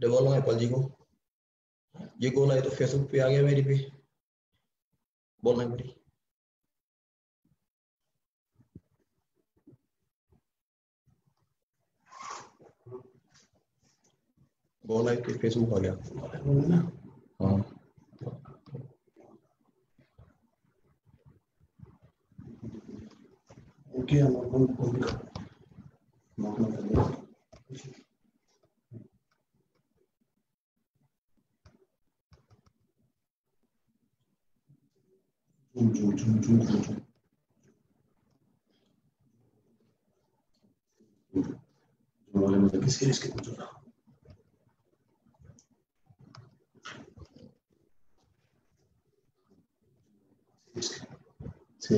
बोलना है पल जी को, ये गोला है तो फेसबुक पे आ गया मेरी पे, बोलना है मेरी। बोला है कि फेसबुक आ गया। हाँ ओके, किसके पूछ रहा सर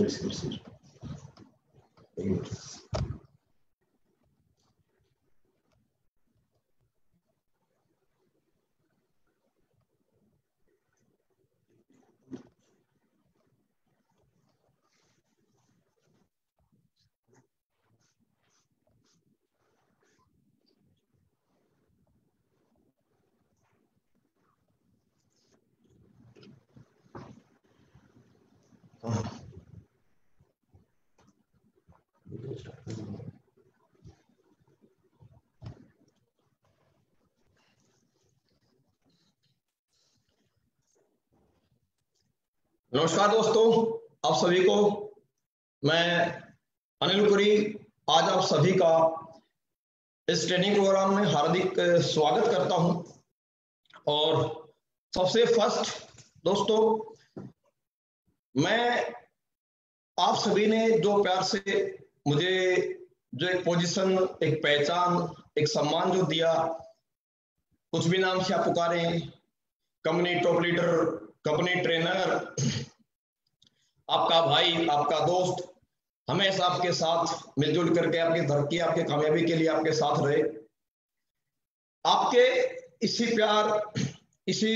नमस्कार दोस्तों, आप सभी को मैं अनिल पुरी आज आप सभी का इस ट्रेनिंग प्रोग्राम में हार्दिक स्वागत करता हूं। और सबसे फर्स्ट दोस्तों, मैं आप सभी ने जो प्यार से मुझे जो एक पोजीशन, एक पहचान, एक सम्मान जो दिया, कुछ भी नाम से आप पुकारें, company top leader, company trainer, आपका भाई, आपका दोस्त, हमेशा आपके साथ मिलजुल करके आपकी तरक्की, आपकी कामयाबी के लिए आपके साथ रहे। आपके इसी प्यार, इसी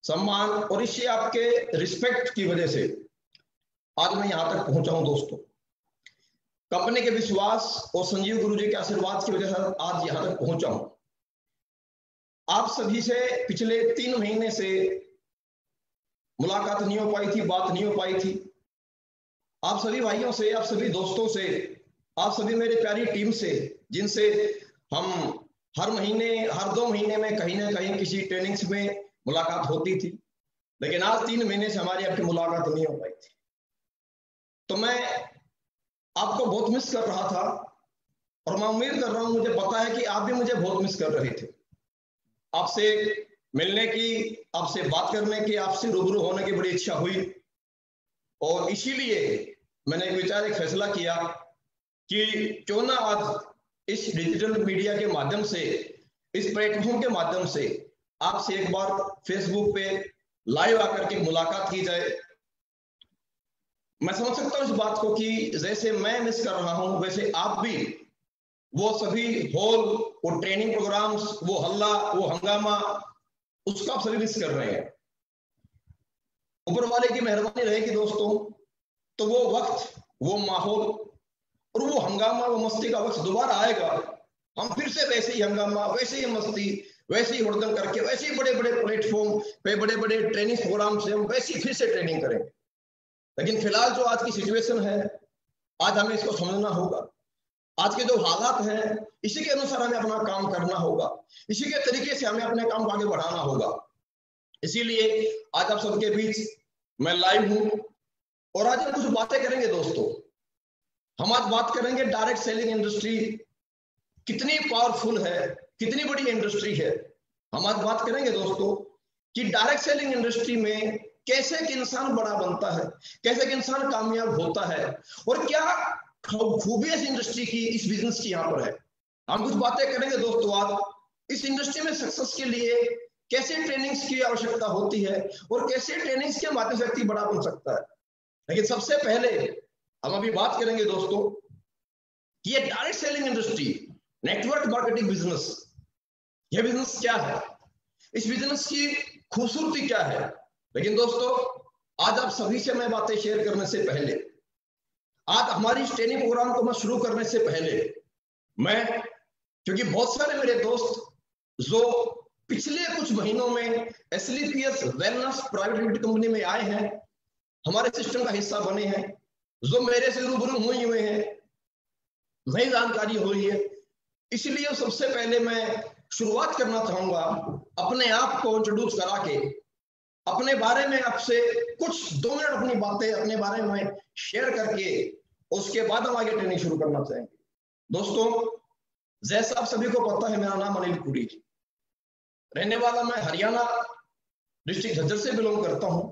सम्मान और इसी आपके रिस्पेक्ट की वजह से आज मैं यहां तक पहुंचा हूं दोस्तों। कंपनी के विश्वास और संजीव गुरु जी के आशीर्वाद की वजह से आज यहां तक पहुंचा हूं। आप सभी से पिछले 3 महीने से मुलाकात नहीं हो पाई थी, बात नहीं हो पाई थी। आप सभी भाइयों से, आप सभी दोस्तों से, आप सभी मेरे प्यारी टीम से, जिनसे हम हर महीने, हर 2 महीने में कहीं ना कहीं किसी ट्रेनिंग्स में मुलाकात होती थी, लेकिन आज 3 महीने से हमारी आपकी मुलाकात नहीं हो पाई थी। तो मैं आपको बहुत मिस कर रहा था और मैं उम्मीद कर रहा हूं, मुझे पता है कि आप भी मुझे बहुत मिस कर रहे थे। आपसे मिलने की, आपसे बात करने की, आपसे रूबरू होने की बड़ी इच्छा हुई और इसीलिए मैंने एक फैसला किया कि क्यों ना आज इस डिजिटल मीडिया के माध्यम से, इस प्लेटफॉर्म के माध्यम से आपसे एक बार फेसबुक पे लाइव आकर के मुलाकात की जाए। मैं समझ सकता हूं इस बात को कि जैसे मैं मिस कर रहा हूं, वैसे आप भी वो सभी हॉल, वो ट्रेनिंग प्रोग्राम्स, वो हल्ला, वो हंगामा, उसको आप सभी मिस कर रहे हैं। ऊपर वाले की मेहरबानी रहेगी दोस्तों, तो वो वक्त, वो माहौल और वो हंगामा, वो मस्ती का वक्त दोबारा आएगा। हम फिर से वैसे ही हंगामा, वैसे ही मस्ती, वैसे ही हुड़दंग करके, वैसे ही बड़े बड़े प्लेटफॉर्म पे, बड़े बड़े ट्रेनिंग प्रोग्राम से हम वैसे ही फिर से ट्रेनिंग करेंगे। लेकिन फिलहाल जो आज की सिचुएशन है, आज हमें इसको समझना होगा। आज के जो हालात हैं, इसी के अनुसार हमें अपना काम करना होगा, इसी के तरीके से हमें अपने काम को आगे बढ़ाना होगा। इसीलिए आज आप सबके बीच मैं लाइव हूं और आज हम कुछ बातें करेंगे दोस्तों। हम आज बात करेंगे डायरेक्ट सेलिंग इंडस्ट्री कितनी पावरफुल है, कितनी बड़ी इंडस्ट्री है। हम आज बात करेंगे दोस्तों कि डायरेक्ट सेलिंग इंडस्ट्री में कैसे एक इंसान बड़ा बनता है, कैसे एक इंसान कामयाब होता है और क्या खूबी इस इंडस्ट्री की, इस बिजनेस की यहां पर है। हम कुछ बातें करेंगे दोस्तों आज इस इंडस्ट्री में सक्सेस के लिए कैसे ट्रेनिंग्स की आवश्यकता होती है और कैसे ट्रेनिंग्स के माध्यम से व्यक्ति बड़ा बन सकता है। लेकिन सबसे पहले हम अभी बात करेंगे दोस्तों कि ये direct selling industry, network marketing business, ये बिजनेस क्या है, इस बिजनेस की खूबसूरती क्या है। लेकिन दोस्तों आज आप सभी से मैं बातें शेयर करने से पहले, आज हमारी इस ट्रेनिंग प्रोग्राम को मैं शुरू करने से पहले, मैं, क्योंकि बहुत सारे मेरे दोस्त जो पिछले कुछ महीनों में SLPS wellness private limited company में आए हैं, हमारे सिस्टम का हिस्सा बने हैं, जो मेरे से रूबरू हुए हैं, नई जानकारी हुई है। इसलिए सबसे पहले मैं शुरुआत करना चाहूंगा अपने आप को इंट्रोड्यूस करा के, अपने बारे में आपसे कुछ 2 मिनट अपनी बातें अपने बारे में शेयर करके उसके बाद हम आगे ट्रेनिंग शुरू करना चाहेंगे। दोस्तों, जैसा आप सभी को पता है, मेरा नाम अनिल पुरी, रहने वाला मैं हरियाणा डिस्ट्रिक्ट झज्जर से बिलोंग करता हूं।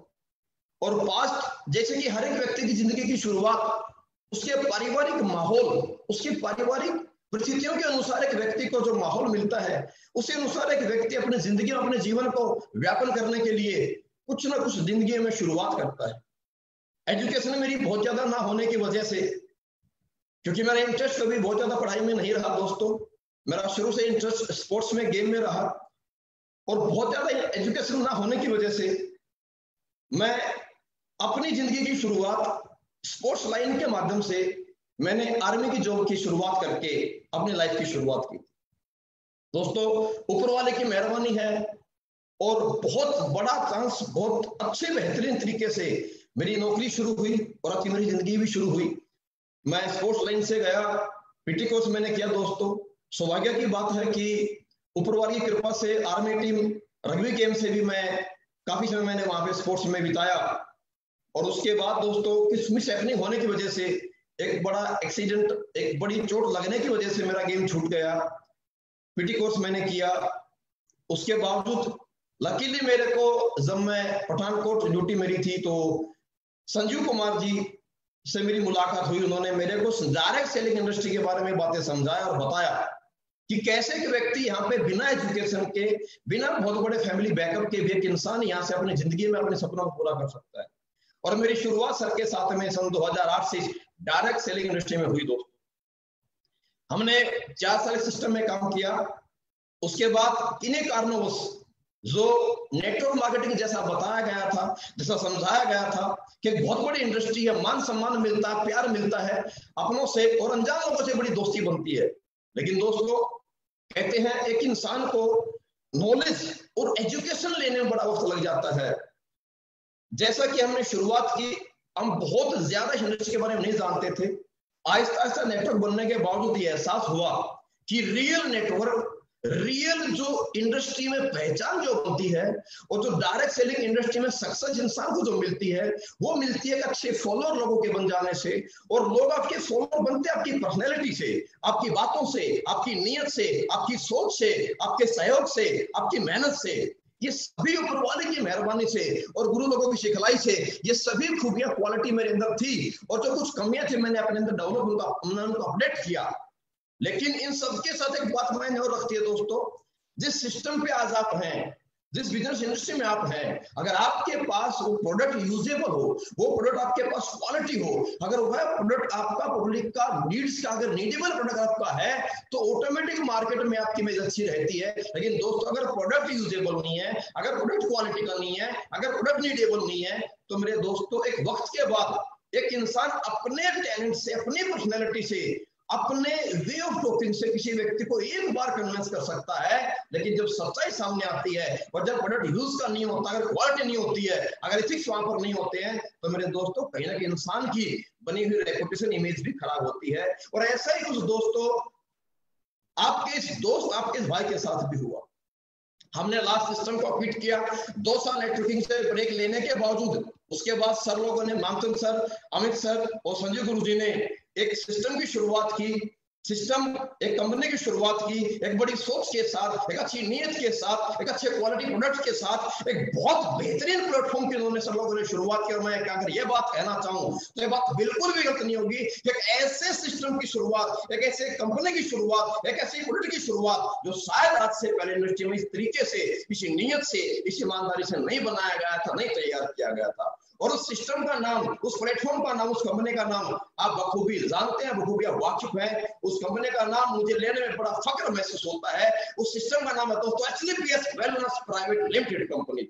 और पास्ट, जैसे कि हर एक व्यक्ति की जिंदगी की शुरुआत उसके पारिवारिक माहौल, उसकी पारिवारिक परिस्थितियों के अनुसार एक व्यक्ति को जो माहौल मिलता है, उसी अनुसार एक व्यक्ति अपनी जिंदगी में अपने जीवन को व्यापन करने के लिए कुछ ना कुछ जिंदगी में शुरुआत करता है। एजुकेशन मेरी बहुत ज्यादा ना होने की वजह से, क्योंकि मेरा इंटरेस्ट कभी बहुत ज्यादा पढ़ाई में नहीं रहा दोस्तों, मेरा शुरू से इंटरेस्ट स्पोर्ट्स में, गेम में रहा, और बहुत ज्यादा एजुकेशन ना होने की वजह से मैं अपनी जिंदगी की शुरुआत स्पोर्ट्स लाइन के माध्यम से मैंने आर्मी की जॉब की शुरुआत करके अपनी लाइफ की शुरुआत की। दोस्तों, ऊपर वाले की मेहरबानी है और बहुत बड़ा चांस, बहुत अच्छे बेहतरीन तरीके से मेरी नौकरी शुरू हुई और अपनी मेरी जिंदगी भी शुरू हुई। मैं स्पोर्ट्स लाइन से गया, PT कोर्स मैंने किया। दोस्तों, सौभाग्य की बात है कि ऊपर वाली की कृपा से आर्मी टीम रग्बी गेम से भी मैं काफी समय मैंने वहां पे स्पोर्ट्स में बिताया। और उसके बाद दोस्तों, किस मिस हैपनिंग होने की वजह से, एक बड़ा एक्सीडेंट, एक बड़ी चोट लगने की वजह से मेरा गेम छूट गया। PT कोर्स मैंने किया, उसके बावजूद लकीली मेरे को, जब मैं पठानकोट ड्यूटी मेरी थी, तो संजीव कुमार जी से मेरी मुलाकात हुई। उन्होंने मेरे को डायरेक्ट सेलिंग इंडस्ट्री के बारे में बातें समझाया और बताया कि कैसे एक व्यक्ति यहाँ पे बिना एजुकेशन के, बिना बहुत बड़े फैमिली बैकअप के भी एक इंसान यहाँ से अपनी जिंदगी में अपने सपनों को पूरा कर सकता है। और मेरी शुरुआत सर के साथ में सन 2008 से डायरेक्ट सेलिंग इंडस्ट्री में हुई। दोस्तों, हमने 4 साल सिस्टम में काम किया। उसके बाद इन्हीं कारणों जो नेटवर्क मार्केटिंग जैसा बताया गया था, जैसा समझाया गया था कि एक बहुत बड़ी इंडस्ट्री है, मान सम्मान मिलता है, प्यार मिलता है अपनों से, और अनजान लोगों से बड़ी दोस्ती बनती है। लेकिन दोस्तों, कहते हैं एक इंसान को नॉलेज और एजुकेशन लेने में बड़ा वक्त लग जाता है। जैसा कि हमने शुरुआत की, हम बहुत ज्यादा इंडस्ट्री के बारे में नहीं जानते थे। आहिस्ता आहिस्ता नेटवर्क बनने के बावजूद ये एहसास हुआ कि रियल नेटवर्क, रियल जो इंडस्ट्री में पहचान जो बनती है, और जो डायरेक्ट सेलिंग इंडस्ट्री में सक्सेस इंसान को जो मिलती है, वो मिलती है अच्छे फॉलोअर लोगों के बन जाने से। और लोग आपके फॉलोअर बनते हैं आपकी पर्सनैलिटी से, आपकी बातों से, आपकी नीयत से, आपकी सोच से, आपके सहयोग से, आपकी मेहनत से। ये सभी ऊपर वाले की मेहरबानी से और गुरु लोगों की सिखलाई से ये सभी खूबियां, क्वालिटी मेरे अंदर थी। और जो कुछ कमियां थी मैंने अपने अंदर डेवलप, उनको अपडेट किया। लेकिन इन सबके साथ एक बात मैंने और रखती है दोस्तों, जिस सिस्टम पे आज आप हैं, जिस बिजनेस इंडस्ट्री में आप हैं, अगर आपके पास वो प्रोडक्ट यूजेबल हो, वो प्रोडक्ट आपके पास क्वालिटी हो, अगर वह प्रोडक्ट आपका पब्लिक का नीड्स का, अगर नीडेबल प्रोडक्ट आपका है, तो ऑटोमेटिक मार्केट में आपकी इमेज अच्छी रहती है। लेकिन दोस्तों, अगर प्रोडक्ट यूजेबल नहीं है, अगर प्रोडक्ट क्वालिटी का नहीं है, अगर प्रोडक्ट नीडेबल नहीं है, तो मेरे दोस्तों एक वक्त के बाद एक इंसान अपने टैलेंट से, अपनी पर्सनैलिटी से, अपने वे ऑफ टॉकिंग से किसी व्यक्ति को एक बार कन्विंस कर सकता है। लेकिन जब सच्चाई सामने आती है और जब प्रोडक्ट यूज का नहीं होता, अगर क्वालिटी नहीं होती है, अगर एथिक्स वहां पर नहीं होते हैं, तो मेरे दोस्तों कहीं ना कहीं इंसान की बनी हुई रेपुटेशन, इमेज भी खराब होती है। और ऐसा ही कुछ दोस्तों आपके इस दोस्त, आपके इस भाई के साथ भी हुआ। हमने लास्ट सिस्टम को क्विट किया 2 साल नेटवर्किंग से ब्रेक लेने के बावजूद। उसके बाद सर लोगों ने, मामचंद सर, अमित सर और संजय गुरु जी ने एक सिस्टम की शुरुआत की, सिस्टम एक कंपनी की शुरुआत की, एक बड़ी सोच के साथ, एक अच्छी नीयत के साथ, एक अच्छे क्वालिटी प्रोडक्ट के साथ, एक बहुत बेहतरीन प्लेटफॉर्म की उन्होंने सब लोगों ने शुरुआत की। और मैं अगर ये बात कहना चाहूं तो ये बात बिल्कुल भी गलत नहीं होगी। एक ऐसे सिस्टम की शुरुआत, एक ऐसे कंपनी की शुरुआत, एक ऐसे प्रोडक्ट की शुरुआत जो शायद आज से पहले इंडस्ट्री में इस तरीके से, इसी नीयत से, इस ईमानदारी से नहीं बनाया गया था, नहीं तैयार किया गया था। और उस सिस्टम का नाम, उस प्लेटफॉर्म का नाम, उस कंपनी का नाम आप बखूबी जानते हैं, बखूबी आप वाकिफ हैं। उस कंपनी का नाम मुझे लेने में बड़ा फख्र महसूस होता है। उस सिस्टम का नाम है दोस्तों SLPS wellness private limited company.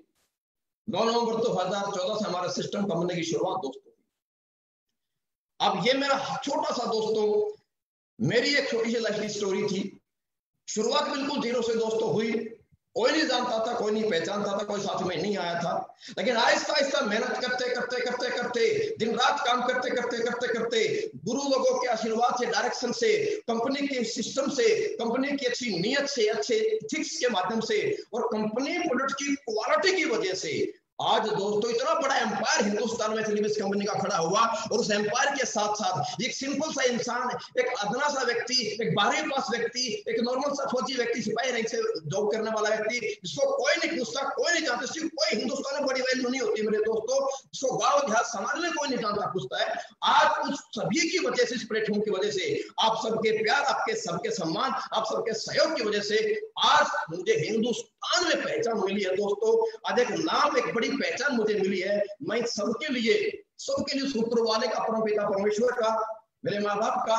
9 नवंबर 2014 से हमारे सिस्टम कंपनी की शुरुआत दोस्तों। अब ये मेरा छोटा सा दोस्तों, मेरी एक छोटी सी लाइफ की स्टोरी थी। शुरुआत बिल्कुल जीरो से दोस्तों हुई। कोई नहीं जानता था, कोई नहीं पहचानता था, कोई साथ में नहीं आया था। लेकिन आहिस्ता आहिस्ता मेहनत करते करते करते करते, दिन रात काम करते करते करते करते, गुरु लोगों के आशीर्वाद से, डायरेक्शन से, कंपनी के सिस्टम से, कंपनी की अच्छी नीयत से, अच्छे एथिक्स के माध्यम से और कंपनी प्रोडक्ट की क्वालिटी की वजह से आज दोस्तों इतना बड़ा एम्पायर हिंदुस्तान में एसएलवीएस कंपनी का खड़ा हुआ। और उस एम्पायर के साथ साथ एक सिंपल सा इंसान, एक अदना सा व्यक्ति, एक 12वीं पास व्यक्ति, एक नॉर्मल सा फौजी व्यक्ति, सिपाही रैंक से जॉब करने वाला व्यक्ति, जिसको कोई नहीं पूछता, कोई नहीं जानता, सिर्फ कोई हिंदुस्तान में बड़ी वैल्यू नहीं होती मेरे दोस्तों, जिसको गाँव देहात समाज में कोई नहीं जानता पूछता है, आज उस सभी की वजह से, इस प्लेटफॉर्म की वजह से, आप सबके प्यार, आपके सबके सम्मान, आप सबके सहयोग की वजह से आज मुझे हिंदुस्तान में पहचान मिली है दोस्तों। आज एक नाम, एक बड़ी पहचान मुझे मिली है। मैं सबके लिए शुक्र वाले का, परमपिता परमेश्वर का, मेरे माँ बाप का,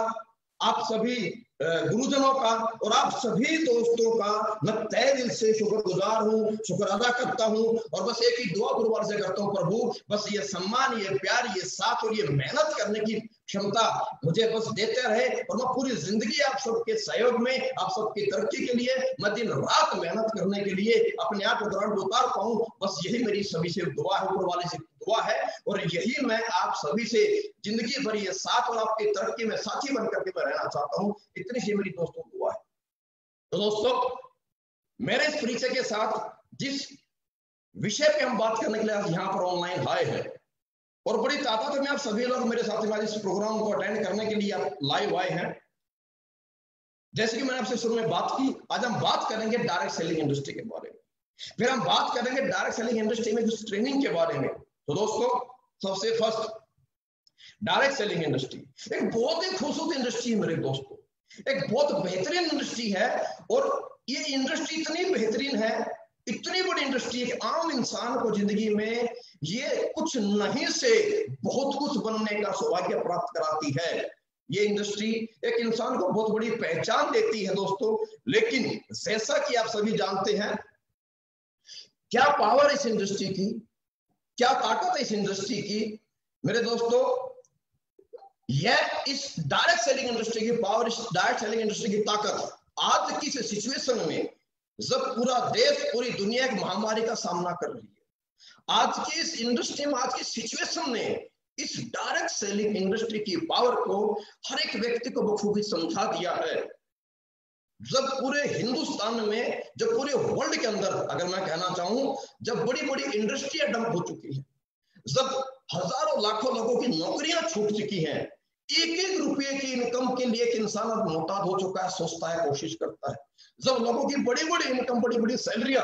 आप सभी गुरुजनों का और आप सभी दोस्तों का मैं तहे दिल से शुक्रगुजार हूँ, शुक्र अदा करता हूँ। और बस एक ही दुआ गुरुवार से करता हूँ, प्रभु बस ये सम्मान, ये प्यार, ये साथ और ये मेहनत करने की क्षमता मुझे बस देते रहे और मैं पूरी जिंदगी आप सबके सहयोग में, आप सबकी तरक्की के लिए मैं दिन रात मेहनत करने के लिए अपने आप को ग्राउंड उतार पाऊं। बस यही मेरी सभी से दुआ है, ऊपर वाले से दुआ है और यही मैं आप सभी से जिंदगी भर ये साथ और आपकी तरक्की में साथी बनकर के मैं रहना चाहता हूँ। इतनी सी मेरी दोस्तों दुआ है। तो दोस्तों मेरे इस परिचय के साथ जिस विषय पे हम बात करने के लिए आज यहाँ पर ऑनलाइन आए हैं और बड़ी तादाद में आप सभी लोग मेरे साथ में इस प्रोग्राम को अटेंड करने के लिए आप लाइव आए हैं। जैसे कि मैंने आपसे शुरू में बात की, आज हम बात करेंगे डायरेक्ट सेलिंग इंडस्ट्री के बारे में, फिर हम बात करेंगे डायरेक्ट सेलिंग इंडस्ट्री में कुछ ट्रेनिंग के बारे में। तो दोस्तों सबसे फर्स्ट डायरेक्ट सेलिंग इंडस्ट्री एक बहुत ही खूबसूरत इंडस्ट्री है मेरे दोस्तों, एक बहुत बेहतरीन इंडस्ट्री है। और ये इंडस्ट्री इतनी बेहतरीन है, इतनी बड़ी इंडस्ट्री है कि आम इंसान को जिंदगी में ये कुछ नहीं से बहुत कुछ बनने का सौभाग्य प्राप्त कराती है। ये इंडस्ट्री एक इंसान को बहुत बड़ी पहचान देती है दोस्तों। लेकिन जैसा कि आप सभी जानते हैं, क्या पावर इस इंडस्ट्री की, क्या ताकत है इस इंडस्ट्री की मेरे दोस्तों, यह इस डायरेक्ट सेलिंग इंडस्ट्री की पावर, इस डायरेक्ट सेलिंग इंडस्ट्री की ताकत आज की सिचुएशन में जब पूरा देश, पूरी दुनिया एक महामारी का सामना कर रही है, आज की इस इंडस्ट्री में, आज की सिचुएशन ने इस डायरेक्ट सेलिंग इंडस्ट्री की पावर को हर एक व्यक्ति को बखूबी समझा दिया है। जब पूरे हिंदुस्तान में, जब पूरे वर्ल्ड के अंदर अगर मैं कहना चाहूं, जब बड़ी बड़ी इंडस्ट्रियां डंप हो चुकी है, जब हजारों लाखों लोगों की नौकरियां छूट चुकी हैं, एक एक रुपये की इनकम के लिए एक इंसान अब मोहताज हो चुका है, सोचता है, कोशिश करता है, जब लोगों की बड़ी बड़ी इनकम, बड़ी बड़ी सैलरियां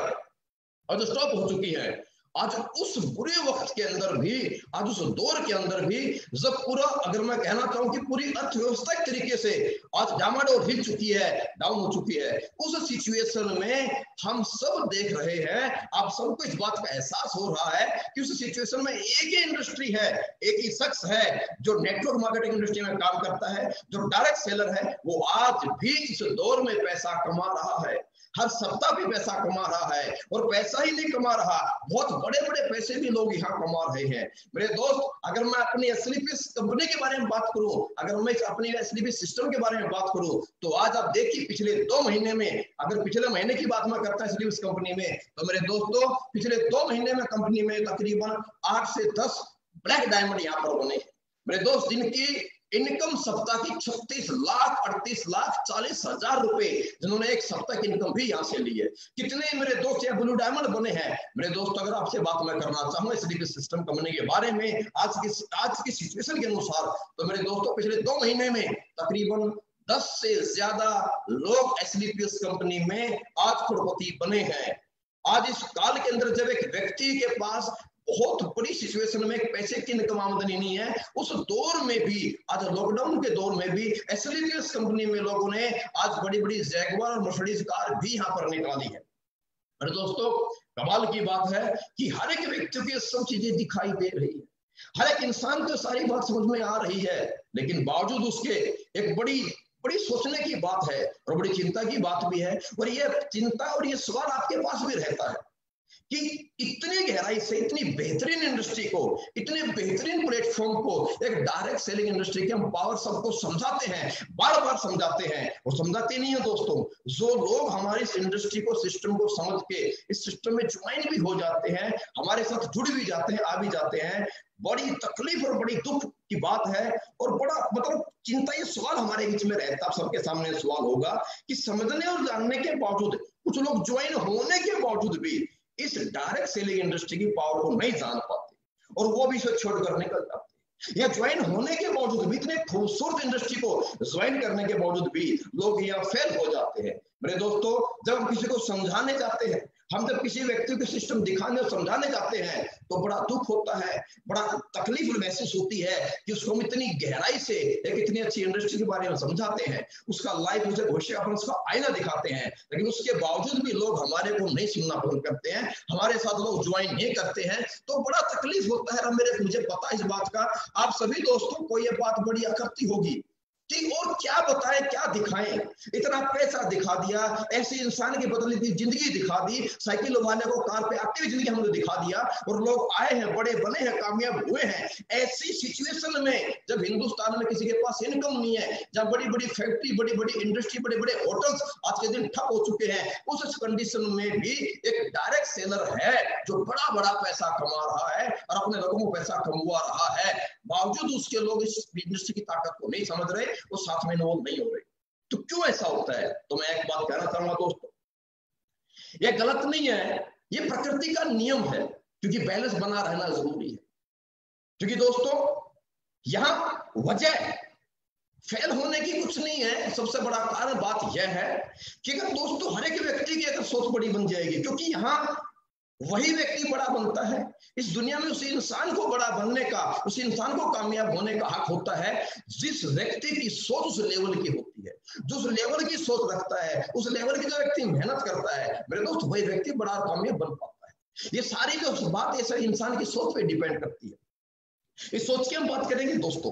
आज स्टॉप हो चुकी है, आज उस बुरे वक्त के अंदर भी, आज उस दौर के अंदर भी, जब पूरा अगर मैं कहना चाहूं कि पूरी अर्थव्यवस्था एक तरीके से आज डामाडोल हिल चुकी है, डाउन हो चुकी है, उस सिचुएशन में हम सब देख रहे हैं, आप सबको इस बात का एहसास हो रहा है कि उस सिचुएशन में एक ही इंडस्ट्री है, एक ही शख्स है जो नेटवर्क मार्केटिंग इंडस्ट्री में काम करता है, जो डायरेक्ट सेलर है, वो आज भी इस दौर में पैसा कमा रहा है, हर सप्ताह भी पैसा कमा रहा है। और पैसा ही नहीं कमा रहा, बहुत बड़े बड़े पैसे भी लोग यहाँ कमा रहे हैं मेरे दोस्त। अगर मैं अपनी एसएलवीएस कंपनी के बारे में बात करूं, अगर मैं अपनी एसएलवीएस सिस्टम के बारे में बात करूं, तो आज आप देखिए पिछले 2 महीने में, अगर पिछले महीने की बात मैं करता हूं एसएलवीएस कंपनी में, तो मेरे दोस्तों पिछले 2 महीने में कंपनी में तकरीबन 8 से 10 ब्लैक डायमंड यहाँ पर बने मेरे दोस्त, जिनकी इनकम सप्ताह की 36 लाख 38 लाख 40 हजार रुपए, जिन्होंने एक सप्ताह की इनकम भी यहाँ से ली है। कितने मेरे दोस्त यहाँ ब्लू डायमंड बने हैं मेरे दोस्त। अगर आपसे बात मैं करना चाहूँ एसएलवीएस सिस्टम कंपनी के बारे में आज की सिचुएशन के अनुसार, तो मेरे दोस्तों पिछले 2 महीने में तकरीबन 10 से ज्यादा लोग एसएलवीएस कंपनी में आज करोड़पति बने हैं। आज इस काल के अंदर जब एक व्यक्ति के पास बहुत बड़ी सिचुएशन में पैसे की इनकम आमदनी नहीं है, उस दौर में भी, आज लॉकडाउन के दौर में भी एसएलवीएस कंपनी में लोगों ने आज बड़ी बड़ी जैगुआर और मर्सिडीज कार भी यहाँ पर निकाली है। अरे दोस्तों कमाल की बात है कि हर एक व्यक्ति को ये सब चीजें दिखाई दे रही है, हर एक इंसान को सारी बात समझ में आ रही है, लेकिन बावजूद उसके एक बड़ी सोचने की बात है और बड़ी चिंता की बात भी है। और ये चिंता और ये सवाल आपके पास भी रहता है कि इतनी गहराई से इतनी बेहतरीन इंडस्ट्री को, इतने बेहतरीन प्लेटफॉर्म को, एक डायरेक्ट सेलिंग इंडस्ट्री के हम पावर सबको समझाते हैं, बार बार समझाते हैं, और समझाते नहीं है दोस्तों। जो लोग हमारी इस इंडस्ट्री को, सिस्टम को समझ के इस सिस्टम में ज्वाइन भी हो जाते हैं, हमारे साथ जुड़ भी जाते हैं, आ भी जाते हैं, बड़ी तकलीफ और बड़ी दुख की बात है, और बड़ा मतलब चिंता, ये सवाल हमारे बीच में रहता है, सबके सामने सवाल होगा कि समझने और जानने के बावजूद कुछ लोग ज्वाइन होने के बावजूद भी इस डायरेक्ट सेलिंग इंडस्ट्री की पावर को नहीं जान पाते, और वो भी इसे छोड़कर निकल जाते हैं। या ज्वाइन होने के बावजूद भी, इतने खूबसूरत इंडस्ट्री को ज्वाइन करने के बावजूद भी लोग यहाँ फेल हो जाते हैं। मेरे दोस्तों, जब हम किसी को समझाने जाते हैं, हम जब किसी व्यक्ति को सिस्टम दिखाने और समझाने जाते हैं, तो बड़ा दुख होता है, बड़ा तकलीफ महसूस होती है कि उसको हम इतनी गहराई से एक इतनी अच्छी इंडस्ट्री के बारे में समझाते हैं, उसका लाइफ, उसे भविष्य का उसका आईना दिखाते हैं, लेकिन उसके बावजूद भी लोग हमारे को नहीं सुनना पसंद करते हैं, हमारे साथ लोग ज्वाइन नहीं करते हैं, तो बड़ा तकलीफ होता है। मुझे पता है इस बात का, आप सभी दोस्तों को ये बात बड़ी आकर्षित होगी कि और क्या बताएं, क्या दिखाएं, इतना पैसा दिखा दिया, ऐसे इंसान की बदली हुई जिंदगी दिखा दी, साइकिल वाले को कार पे आती हुई जिंदगी हमने दिखा दिया, और लोग आए हैं, बड़े बने हैं, कामयाब हुए हैं। ऐसी सिचुएशन में जब हिंदुस्तान में किसी के पास इनकम नहीं है, जब बड़ी बड़ी फैक्ट्री, बड़ी बड़ी इंडस्ट्री, बड़े बड़े होटल्स आज के दिन ठप हो चुके हैं, उस कंडीशन में भी एक डायरेक्ट सेलर है जो बड़ा बड़ा पैसा कमा रहा है और अपने लोगों को पैसा कमवा रहा है, बावजूद उसके लोग इस इंडस्ट्री की ताकत को नहीं समझ रहे, वो साथ में इन्वॉल्व नहीं हो रहे। तो क्यों ऐसा होता है? तो मैं एक बात कहना चाहूंगा दोस्तों, ये गलत नहीं है, ये प्रकृति का नियम है, क्योंकि बैलेंस बना रहना जरूरी है। क्योंकि दोस्तों, यहां वजह फेल होने की कुछ नहीं है, सबसे बड़ा कारण बात यह है कि अगर दोस्तों हर एक व्यक्ति की अगर सोच बड़ी बन जाएगी, क्योंकि यहां वही व्यक्ति बड़ा बनता है, इस दुनिया में उस इंसान को बड़ा बनने का, उस इंसान को कामयाब होने का हक होता है जिस व्यक्ति की सोच उस लेवल की होती है, जो उस लेवल की सोच रखता है, उस लेवल की जो व्यक्ति मेहनत करता है, मेरे दोस्त, वही व्यक्ति बड़ा कामयाब बन पाता है। ये सारी जो बात है सर इंसान की सोच पे डिपेंड करती है। इस सोच की हम बात करेंगे दोस्तों,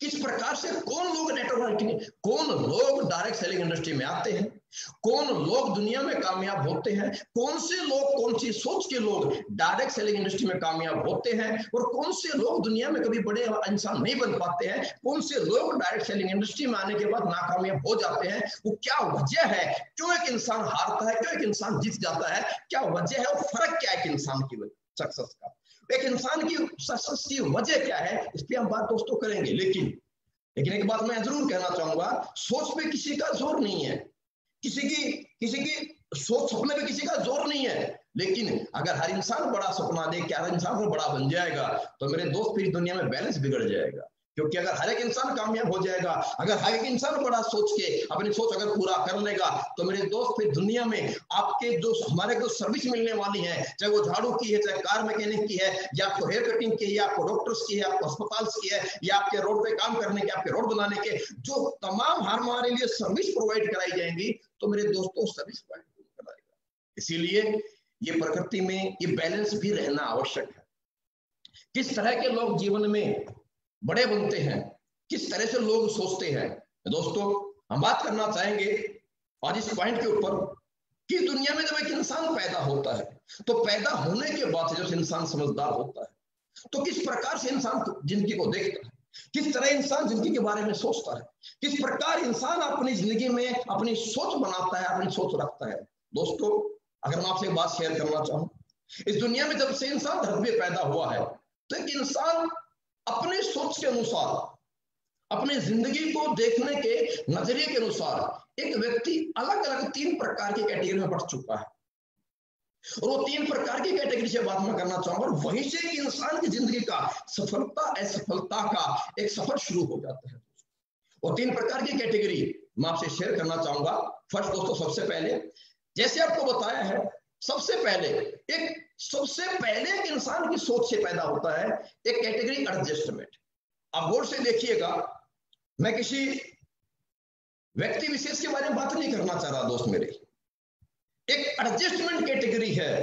किस प्रकार से कौन लोग नेटवर्क मार्केटिंग, कौन लोग डायरेक्ट सेलिंग इंडस्ट्री में आते हैं, कौन लोग दुनिया में कामयाब होते हैं, कौन से लोग, कौन सी सोच के लोग डायरेक्ट सेलिंग इंडस्ट्री में कामयाब होते हैं, और कौन से लोग दुनिया में कभी बड़े इंसान नहीं बन पाते हैं, कौन से लोग डायरेक्ट सेलिंग इंडस्ट्री में आने के बाद नाकामयाब हो जाते हैं, वो क्या वजह है, क्यों एक इंसान हारता है, क्यों एक इंसान जीत जाता है, क्या वजह है, और फर्क क्या है एक इंसान की सक्सेस का, एक इंसान की सक्सेस की वजह क्या है, इस पर हम बात दोस्तों करेंगे। लेकिन एक बात मैं जरूर कहना चाहूंगा, सोच पे किसी का जोर नहीं है, किसी की सोच, सपने पे किसी का जोर नहीं है, लेकिन अगर हर इंसान बड़ा सपना देख के हर इंसान को बड़ा बन जाएगा, तो मेरे दोस्त फिर दुनिया में बैलेंस बिगड़ जाएगा। क्योंकि अगर हर एक इंसान कामयाब हो जाएगा, अगर हर एक इंसान बड़ा सोच के अपनी सोच अगर पूरा कर लेगा, तो मेरे दोस्त फिर दुनिया में आपके जो हमारे को सर्विस मिलने वाली है, चाहे वो झाड़ू की है, चाहे कार मैकेनिक की है, या आपको हेयर कटिंग की है, या आपको डॉक्टर्स की है, आपको अस्पताल की है, या आपके रोड पे काम करने के, आपके रोड बनाने के, जो तमाम हमारे लिए सर्विस प्रोवाइड कराई जाएंगी, तो मेरे दोस्तों सर्विस प्रोवाइड कराएगा। इसीलिए ये प्रकृति में ये बैलेंस भी रहना आवश्यक है। किस तरह के लोग जीवन में बड़े बनते हैं, किस तरह से लोग सोचते हैं, दोस्तों हम बात करना चाहेंगे आज इस पॉइंट के ऊपर कि दुनिया में जब एक इंसान पैदा होता है, तो पैदा होने के बाद से जब इंसान समझदार होता है, तो किस प्रकार से इंसान जिंदगी को देखता है, किस तरह इंसान जिंदगी के बारे में सोचता है, किस प्रकार इंसान अपनी जिंदगी में अपनी सोच बनाता है, अपनी सोच रखता है। दोस्तों अगर मैं आपसे एक बात शेयर करना चाहूं, इस दुनिया में जब से इंसान धरती पे पैदा हुआ है, तो एक इंसान अपने सोच के अनुसार, अपनी जिंदगी को देखने के नजरिए के अनुसार एक व्यक्ति अलग अलग 3 प्रकार की कैटेगरी में बढ़ चुका है, और वो 3 प्रकार की कैटेगरी से बात मैं करना चाहूंगा, और वहीं से एक इंसान की जिंदगी का सफलता असफलता का एक सफर शुरू हो जाता है। वो 3 प्रकार की कैटेगरी मैं आपसे शेयर करना चाहूंगा। फर्स्ट दोस्तों, सबसे पहले जैसे आपको बताया है, सबसे पहले एक इंसान की सोच से पैदा होता है एक कैटेगरी एडजस्टमेंट। आप गौर से देखिएगा, मैं किसी व्यक्ति विशेष के बारे में बात नहीं करना चाह रहा दोस्त मेरे, एक एडजस्टमेंट कैटेगरी है।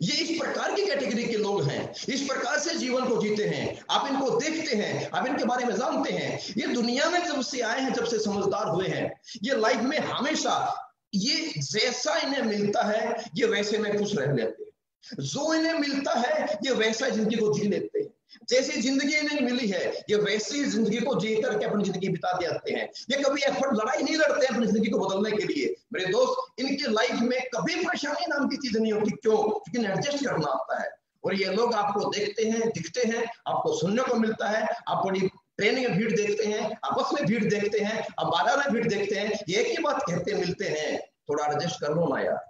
ये इस प्रकार की कैटेगरी के लोग हैं, इस प्रकार से जीवन को जीते हैं, आप इनको देखते हैं, आप इनके बारे में जानते हैं, ये दुनिया में जब से आए हैं, जब से समझदार हुए हैं, ये लाइफ में हमेशा ये जैसा इन्हें मिलता है ये वैसे में खुश रह लेते हैं। जो इन्हें मिलता है ये वैसा जिंदगी को जी लेते हैं, जैसी जिंदगी इन्हें मिली है ये वैसी जिंदगी को जी करके अपनी जिंदगी बिता देते हैं। ये कभी एफर्ट लड़ाई नहीं लड़ते हैं अपनी जिंदगी को बदलने के लिए। मेरे दोस्त, इनकी लाइफ में कभी परेशानी नाम की चीज नहीं होती। क्यों? क्योंकि इन्हें एडजस्ट करना आता है। और ये लोग आपको देखते हैं, दिखते हैं, आपको सुनने को मिलता है, आप बड़ी ट्रेन में भीड़ देखते हैं, आप बस में भीड़ देखते हैं, आप बाजार में भीड़ देखते हैं, ये एक ही बात कहते मिलते हैं, थोड़ा एडजस्ट कर लो ना यार।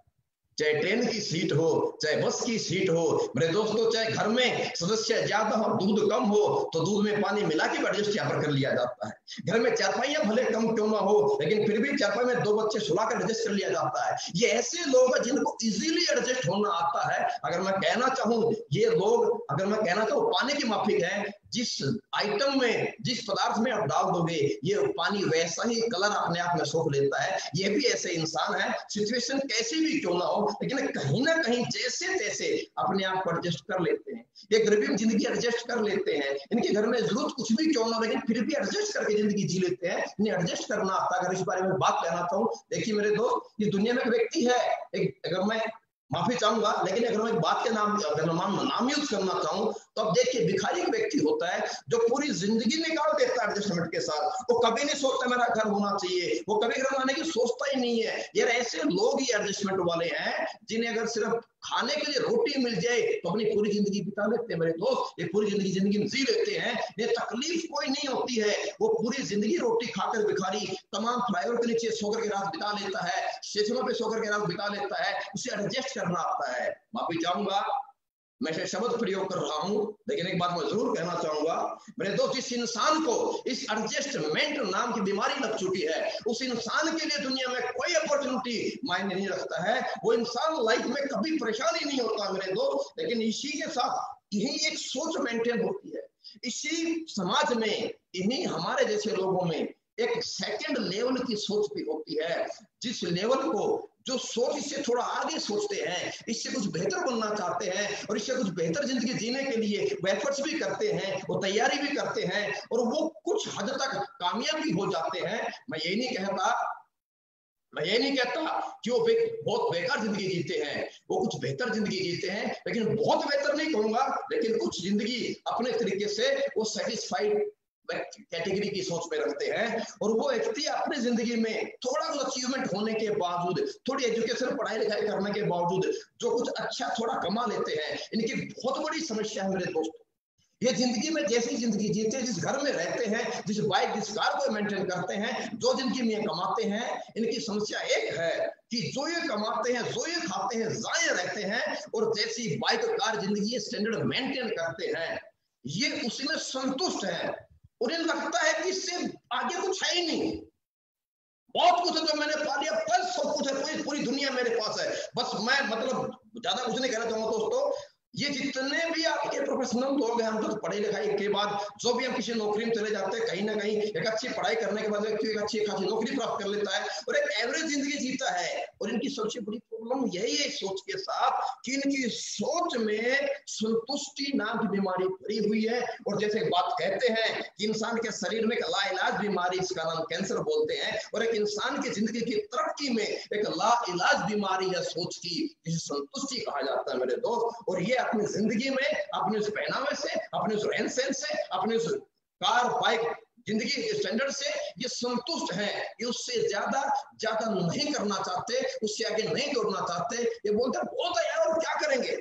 चाहे ट्रेन की सीट हो, चाहे बस की सीट हो, मेरे दोस्तों, चाहे घर में सदस्य ज्यादा हो, दूध कम हो, तो दूध में पानी मिला के एडजस्ट यहाँ पर कर लिया जाता है। घर में चारपाइयां भले कम क्यों ना हो, लेकिन फिर भी चारपाई में 2 बच्चे सुलाकर एडजस्ट कर लिया जाता है। ये ऐसे लोग हैं जिनको इजीली एडजस्ट होना आता है। अगर मैं कहना चाहूँ, ये लोग, अगर मैं कहना चाहूँ, पानी के माफिक है। जिस आइटम में, जिस पदार्थ में आप डाल दोगे, ये पानी वैसा ही कलर अपने आप में सोख लेता है। ये भी ऐसे इंसान है, सिचुएशन कैसी भी क्यों ना हो, लेकिन कहीं ना कहीं जैसे तैसे अपने आप को एडजस्ट कर लेते हैं। ये गरीबी में जिंदगी एडजस्ट कर लेते हैं। इनके घर में जरूरत कुछ भी क्यों ना हो, लेकिन फिर भी एडजस्ट करके जिंदगी जी लेते हैं। इन्हें एडजस्ट करना आता है। अगर इस बारे में बात कहना चाहूँ, देखिए मेरे दोस्त, ये दुनिया में एक व्यक्ति है, अगर मैं माफी चाहूंगा, लेकिन अगर मैं एक बात के नाम यूज करना चाहूँ, तो अब देखिए, भिखारी एक व्यक्ति होता है जो पूरी जिंदगी निकाल देता है एडजस्टमेंट के साथ। वो कभी नहीं सोचता मेरा घर होना चाहिए, वो कभी घर बनाने की सोचता ही नहीं है। यार ऐसे लोग ही एडजस्टमेंट वाले हैं, जिन्हें अगर सिर्फ खाने के लिए रोटी मिल जाए तो अपनी पूरी जिंदगी बिता लेते हैं। मेरे दोस्त, ये पूरी जिंदगी में जी लेते हैं, ये तकलीफ कोई नहीं होती है। वो पूरी जिंदगी रोटी खाकर भिखारी तमाम फ्लाईओवर के नीचे सोकर के रात बिता लेता है, स्टेशनों पे सोकर के रात बिता लेता है, उसे एडजस्ट करना आता है। माफी चाहूंगा, मैं शब्द प्रयोग कर रहा हूं, लेकिन एक बात मैं जरूर कहना चाहूंगा, मेरे दोस्त, जिस इंसान को इस एडजस्टमेंट नाम की बीमारी लग चुकी है, उस इंसान के लिए दुनिया में कोई अपॉर्चुनिटी मायने नहीं रखता है। वो इंसान लाइफ में कभी परेशानी नहीं होता मेरे दोस्त। लेकिन इसी के साथ यही एक सोच मेंटेन होती है, इसी समाज में, इन्हीं हमारे जैसे लोगों में एक सेकंड लेवल की सोच भी होती है, जिस लेवल को, जो सोच इससे थोड़ा आगे सोचते हैं, इससे कुछ बेहतर बनना चाहते हैं, और इससे कुछ बेहतर जिंदगी जीने के लिए वो एफर्ट्स भी करते हैं, वो तैयारी भी करते हैं, और वो कुछ हद तक कामयाब भी हो जाते हैं। मैं ये नहीं कहता कि वो बहुत बेकार जिंदगी जीते हैं, वो कुछ बेहतर जिंदगी जीते हैं, लेकिन बहुत बेहतर नहीं कहूंगा, लेकिन कुछ जिंदगी अपने तरीके से वो सेटिस्फाइड कैटेगरी की सोच में रखते हैं। और वो व्यक्ति अपनी जिंदगी में थोड़ा कुछ अचीवमेंट होने के बावजूद, थोड़ी एजुकेशन, पढ़ाई लिखाई करने के बावजूद जो कुछ अच्छा थोड़ा कमा लेते हैं, इनकी बहुत बड़ी समस्या है मेरे दोस्तों। ये जिंदगी में जैसी जिंदगी जीते हैं, जिस घर में रहते हैं, जिस बाइक, जिस कार को मेंटेन करते हैं, जो जिंदगी में कमाते हैं, इनकी समस्या एक है कि जो ये कमाते हैं, जो ये खाते हैं, जाए रहते हैं, और जैसी बाइक, कार, जिंदगी स्टैंडर्ड मेंटेन करते हैं, ये उसी में संतुष्ट है। उन्हें लगता है कि इससे आगे कुछ है ही नहीं, बहुत कुछ है जो मैंने पा लिया, बस सब कुछ है, पूरी दुनिया मेरे पास है, बस मैं, मतलब ज्यादा कुछ नहीं कहना चाहूंगा दोस्तों। ये जितने भी आपके प्रोफेशनल लोग हैं, हम तो पढ़ाई लिखाई के बाद जो भी हम किसी नौकरी में चले जाते हैं, कहीं ना कहीं एक अच्छी पढ़ाई करने के बाद व्यक्ति एक अच्छी खासी नौकरी प्राप्त कर लेता है और एक एवरेज जिंदगी जीता है। और इनकी सबसे बड़ी प्रॉब्लम यही है सोच के साथ कि इनकी सोच में संतुष्टि नाम की बीमारी भरी हुई है। और जैसे बात कहते हैं कि इंसान के शरीर में एक लाइलाज बीमारी, इसका नाम कैंसर बोलते हैं, और एक इंसान की जिंदगी की तरक्की में एक लाइलाज बीमारी है सोच की, जिसे संतुष्टि कहा जाता है मेरे दोस्त। और ये अपनी जिंदगी में, अपने उस पहनावे से, अपने उस रहन सहन से, अपने उस कार, बाइक, जिंदगी के स्टैंडर्ड से ये संतुष्ट है। ये उससे ज्यादा नहीं करना चाहते, उससे आगे नहीं दौड़ना चाहते। ये बोलते हैं बहुत है यार, और क्या करेंगे,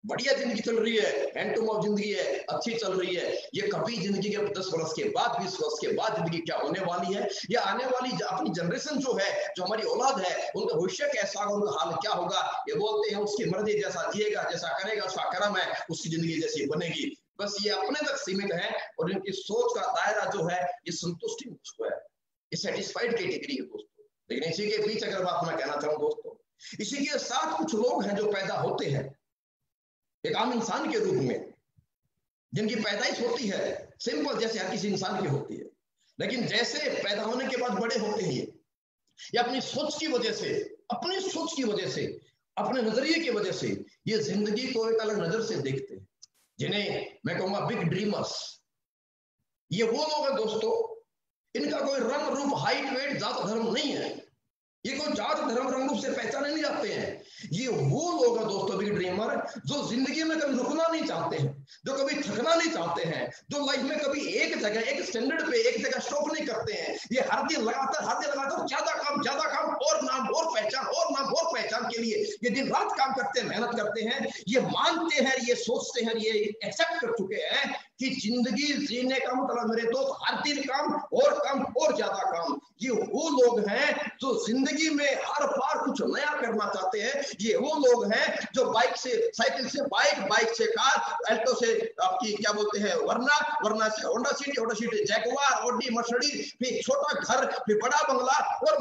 बढ़िया जिंदगी चल रही है, हैंड टू माउथ जिंदगी है, अच्छी चल रही है। ये कभी जिंदगी के 10 वर्ष के बाद, 20 वर्ष के बाद जिंदगी क्या होने वाली है, या आने वाली अपनी जनरेशन जो है, जो हमारी औलाद है, उनका भविष्य कैसा होगा, उनका हाल क्या होगा। ये बोलते हैं उसकी मर्जी, जैसा जिएगा, जैसा करेगा, उसका कर्म है, उसकी जिंदगी जैसी बनेगी। बस ये अपने तक सीमित है, और इनकी सोच का दायरा जो है ये संतुष्टि मुझको है, ये सेटिस्फाइड कैटेगरी है दोस्तों। लेकिन इसी के बीच अगर बात मैं कहना चाहूँ दोस्तों, इसी के साथ कुछ लोग हैं जो पैदा होते हैं एक आम इंसान के रूप में, जिनकी पैदाइश होती है सिंपल, जैसे हर किसी इंसान की होती है, लेकिन जैसे पैदा होने के बाद बड़े होते हैं, या अपनी सोच की वजह से, अपने नजरिए की वजह से ये जिंदगी को एक अलग नजर से देखते हैं, जिन्हें मैं कहूंगा बिग ड्रीमर्स। ये वो लोग हैं दोस्तों, इनका कोई रंग रूप, हाइट, वेट, जात, धर्म नहीं है। ये कोई जात, धर्म, रंग रूप से पहचाने नहीं जाते हैं। ये वो लोग हैं दोस्तों बिग ड्रीमर, जो जिंदगी में कभी रुकना नहीं चाहते हैं, जो कभी थकना नहीं चाहते हैं, जो लाइफ में कभी एक जगह एक स्टैंडर्ड पे एक जगह स्टॉप नहीं करते हैं। ये हर दिन लगातार ज्यादा काम और नाम और पहचान के लिए ये दिन रात काम करते हैं, मेहनत करते हैं। ये मानते हैं, ये सोचते हैं, ये एक्सेप्ट कर चुके हैं कि जिंदगी जीने का मतलब मेरे दोस्त हर दिन काम और ज्यादा काम। ये वो लोग हैं जो जिंदगी में हर बार कुछ नया करना चाहते हैं। ये वो लोग हैं जो बाइक से साइकिल से बाइक से कार, अल्टो से आपकी क्या बोलते हैं वरना से Honda city Jaguar, Audi, Mercedes, फिर छोटा घर, फिर बड़ा बंगला, फिर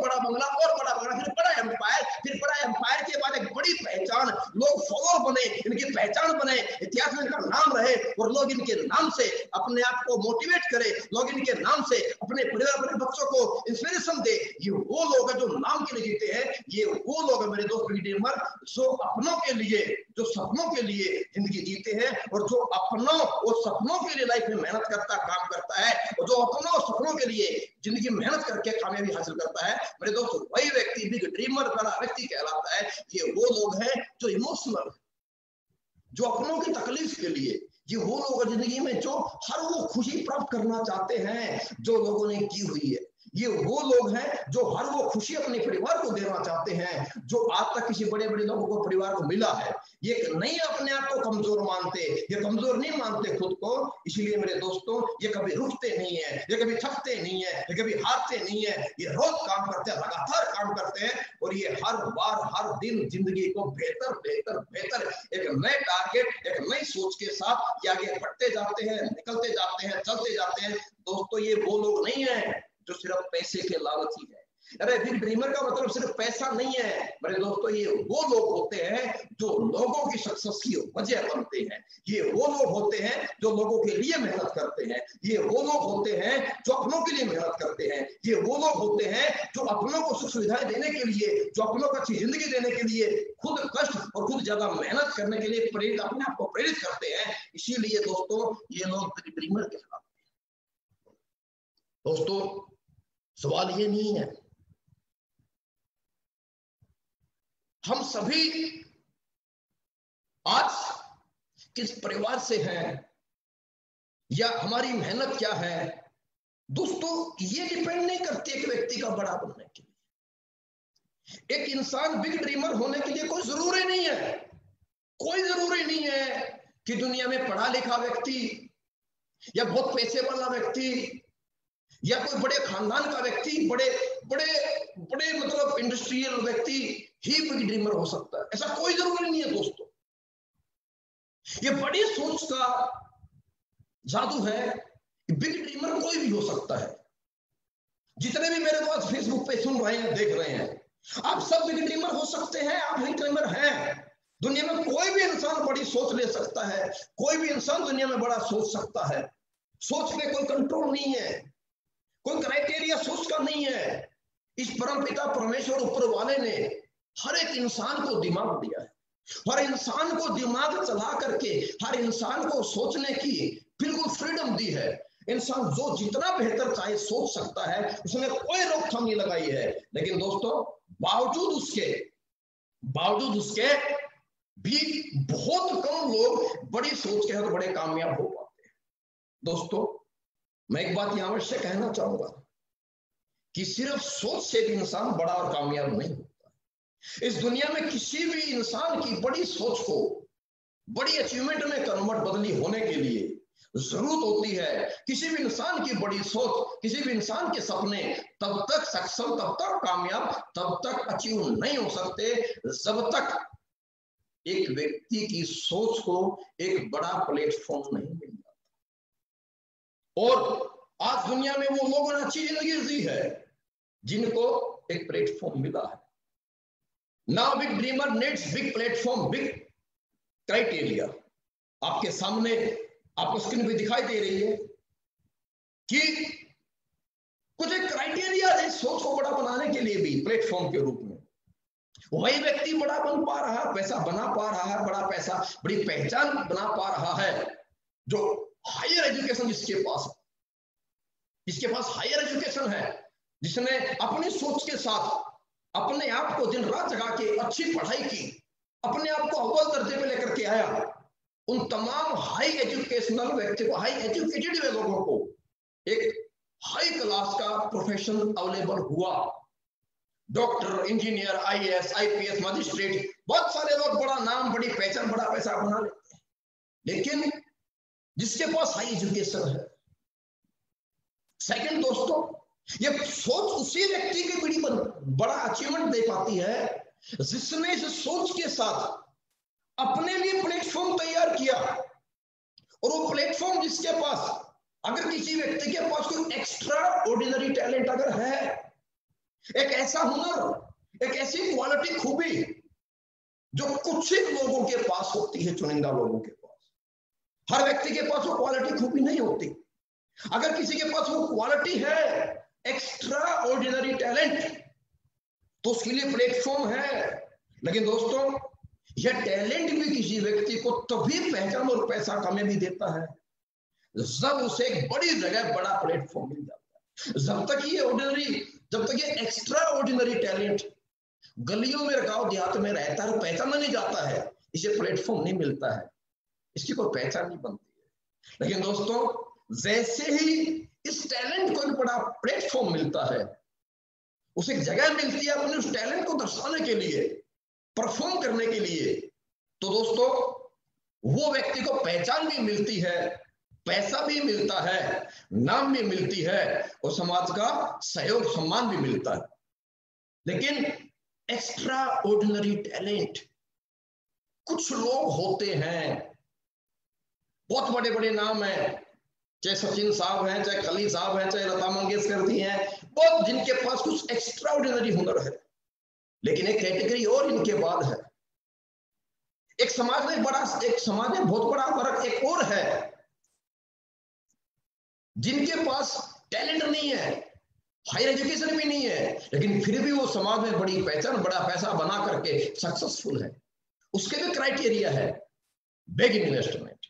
बड़ा एम्पायर के बाद एक बड़ी पहचान, लोग फॉलोअर बने, इनकी पहचान बने, इतिहास में इनका नाम रहे और लोग इनके नाम से अपने आप को मोटिवेट करे, लोग इनके नाम से अपने परिवार, अपने बच्चों को इंस्पिरेशन दे। ये वो लोग हैं जो नाम के लिए जीते हैं। ये वो लोग हैं मेरे दोस्त बिग ड्रीमर, जो अपनों के लिए, जो सपनों के लिए जिंदगी जीते हैं और जो अपनों और सपनों के लिए लाइफ में मेहनत करता, काम करता है, और जो अपनों और सपनों के लिए जिंदगी में मेहनत करके कामयाबी हासिल करता है, मेरे दोस्त वही व्यक्ति बिग ड्रीमर वाला व्यक्ति कहलाता है। ये वो लोग हैं जो इमोशनल, जो अपनों की तकलीफ के लिए, ये वो लोग जिंदगी में जो हर वो खुशी प्राप्त करना चाहते हैं जो लोगों ने की हुई है। ये वो लोग हैं जो हर वो खुशी अपने परिवार को देना चाहते हैं जो आज तक किसी बड़े लोगों को परिवार को मिला है। ये नहीं अपने आप को कमजोर मानते, ये कमजोर नहीं मानते खुद को, इसलिए मेरे दोस्तों ये कभी रुकते नहीं है, ये कभी थकते नहीं है, ये कभी हारते नहीं है। ये रोज काम करते हैं, लगातार काम करते हैं और ये हर बार हर दिन जिंदगी को बेहतर एक नए टारगेट, एक नई सोच के साथ ये आगे बढ़ते जाते हैं, निकलते जाते हैं, चलते जाते हैं। दोस्तों ये वो लोग नहीं है जो सिर्फ पैसे के लालची है। अरे बिग ड्रीमर का मतलब सिर्फ पैसा नहीं है मेरे दोस्तों, ये वो लोग होते हैं जो लोगों की सक्सेस की वजह बनते हैं। ये वो लोग होते हैं जो लोगों के लिए मेहनत करते हैं। ये वो लोग होते हैं जो अपनों के लिए मेहनत करते हैं। ये वो लोग होते हैं जो अपनों को सुख सुविधाएं देने के लिए, जो अपनों को अच्छी जिंदगी देने के लिए खुद कष्ट और खुद ज्यादा मेहनत करने के लिए प्रेरित, अपने आप को प्रेरित करते हैं। इसीलिए दोस्तों ये लोग बिग ड्रीमर कहलाते हैं। दोस्तों सवाल ये नहीं है, हम सभी आज किस परिवार से हैं या हमारी मेहनत क्या है, दोस्तों ये डिपेंड नहीं करती एक व्यक्ति का बड़ा बनने के लिए। एक इंसान बिग ड्रीमर होने के लिए कोई जरूरी नहीं है कि दुनिया में पढ़ा लिखा व्यक्ति या बहुत पैसे वाला व्यक्ति या कोई बड़े खानदान का व्यक्ति, बड़े मतलब इंडस्ट्रियल व्यक्ति ही बिग ड्रीमर हो सकता है। ऐसा कोई जरूरी नहीं है दोस्तों। ये बड़ी सोच का जादू है। बिग ड्रीमर कोई भी हो सकता है। जितने भी मेरे पास फेसबुक पे सुन रहे हैं, देख रहे हैं, आप सब बिग ड्रीमर हो सकते हैं। आप बिग ड्रीमर हैं। दुनिया में कोई भी इंसान बड़ी सोच ले सकता है। कोई भी इंसान दुनिया में बड़ा सोच सकता है। सोच पे कोई कंट्रोल नहीं है, कोई क्राइटेरिया सोच का नहीं है। इस परमपिता परमेश्वर ऊपर वाले ने हर एक इंसान को दिमाग दिया है। हर इंसान को दिमाग चला करके हर इंसान को सोचने की बिल्कुल फ्रीडम दी है। इंसान जो जितना बेहतर चाहे सोच सकता है, उसमें कोई रोकथाम नहीं लगाई है। लेकिन दोस्तों बावजूद उसके भी बहुत कम लोग बड़ी सोच के साथ बड़े कामयाब हो पाते हैं। दोस्तों मैं एक बात यहां अवश्य कहना चाहूंगा कि सिर्फ सोच से भी इंसान बड़ा और कामयाब नहीं होता। इस दुनिया में किसी भी इंसान की बड़ी सोच को बड़ी अचीवमेंट में कन्वर्ट बदली होने के लिए जरूरत होती है। किसी भी इंसान की बड़ी सोच, किसी भी इंसान के सपने तब तक सक्षम, तब तक कामयाब, तब तक अचीव नहीं हो सकते जब तक एक व्यक्ति की सोच को एक बड़ा प्लेटफॉर्म नहीं मिल जाता। और आज दुनिया में वो लोगों ने अच्छी जिंदगी जी है जिनको एक प्लेटफॉर्म मिला है। Now big dreamer needs big platform, big criteria. आपके सामने आपको स्क्रीन पे दिखाई दे रही है कि कुछ एक क्राइटेरिया है सोच को बड़ा बनाने के लिए भी प्लेटफॉर्म के रूप में। वही व्यक्ति बड़ा बन पा रहा है, पैसा बना पा रहा है, बड़ा पैसा, बड़ी पहचान बना पा रहा है जो हायर एजुकेशन जिसके पास हायर एजुकेशन है, जिसने अपनी सोच के साथ अपने आप को दिन रात जगा के अच्छी पढ़ाई की, अपने आप को अव्वल दर्जे पे लेकर के आया, उन तमाम हाई एजुकेशनल व्यक्ति को, हाई एजुकेटेड लोगों को एक हाई क्लास का प्रोफेशन अवेलेबल हुआ। Doctor, engineer, IAS, IPS, magistrate, बहुत सारे लोग बड़ा नाम, बड़ी पहचान, बड़ा पैसा बना लेते हैं। लेकिन जिसके पास हाई एजुकेशन है, सेकंड दोस्तों, ये सोच उसी व्यक्ति की बड़ा अचीवमेंट दे पाती है जिसने इस सोच के साथ अपने लिए प्लेटफॉर्म तैयार किया। और वो प्लेटफॉर्म जिसके पास, अगर किसी व्यक्ति के पास कोई एक्स्ट्रा ऑर्डिनरी टैलेंट अगर है, एक ऐसा हुनर, एक ऐसी क्वालिटी, खूबी जो कुछ ही लोगों के पास होती है, चुनिंदा लोगों के पास, हर व्यक्ति के पास वो क्वालिटी, खूबी नहीं होती। अगर किसी के पास वो क्वालिटी है, एक्स्ट्रा ऑर्डिनरी टैलेंट, तो उसके लिए प्लेटफॉर्म है। लेकिन दोस्तों, यह टैलेंट भी किसी व्यक्ति को तभी पहचान और पैसा कमे भी देता है जब उसे एक बड़ी जगह बड़ा प्लेटफॉर्म मिल जाता है। जब तक ये एक्स्ट्रा ऑर्डिनरी टैलेंट गलियों में, गांव देहात में रहता है, पहचाना नहीं जाता है, इसे प्लेटफॉर्म नहीं मिलता है, इसकी कोई पहचान नहीं बनती है। लेकिन दोस्तों, जैसे ही इस टैलेंट को एक बड़ा प्लेटफॉर्म मिलता है, उसे एक जगह मिलती है अपने उस टैलेंट को दर्शाने के लिए, परफॉर्म करने के लिए, तो दोस्तों वो व्यक्ति को पहचान भी मिलती है, पैसा भी मिलता है, नाम भी मिलती है, और समाज का सहयोग, सम्मान भी मिलता है। लेकिन एक्स्ट्रा ऑर्डिनरी टैलेंट कुछ लोग होते हैं, बहुत बड़े बड़े नाम हैं, चाहे सचिन साहब हैं, चाहे खली साहब हैं, चाहे लता मंगेशकर जी हैं, बहुत जिनके पास कुछ एक्स्ट्रा ऑर्डिनरी हुनर है। लेकिन एक कैटेगरी और इनके बाद है, एक समाज में बहुत बड़ा फर्क एक और है, जिनके पास टैलेंट नहीं है, हायर एजुकेशन भी नहीं है, लेकिन फिर भी वो समाज में बड़ी पहचान, बड़ा पैसा बना करके सक्सेसफुल है। उसके भी क्राइटेरिया है, बिग इन्वेस्टमेंट,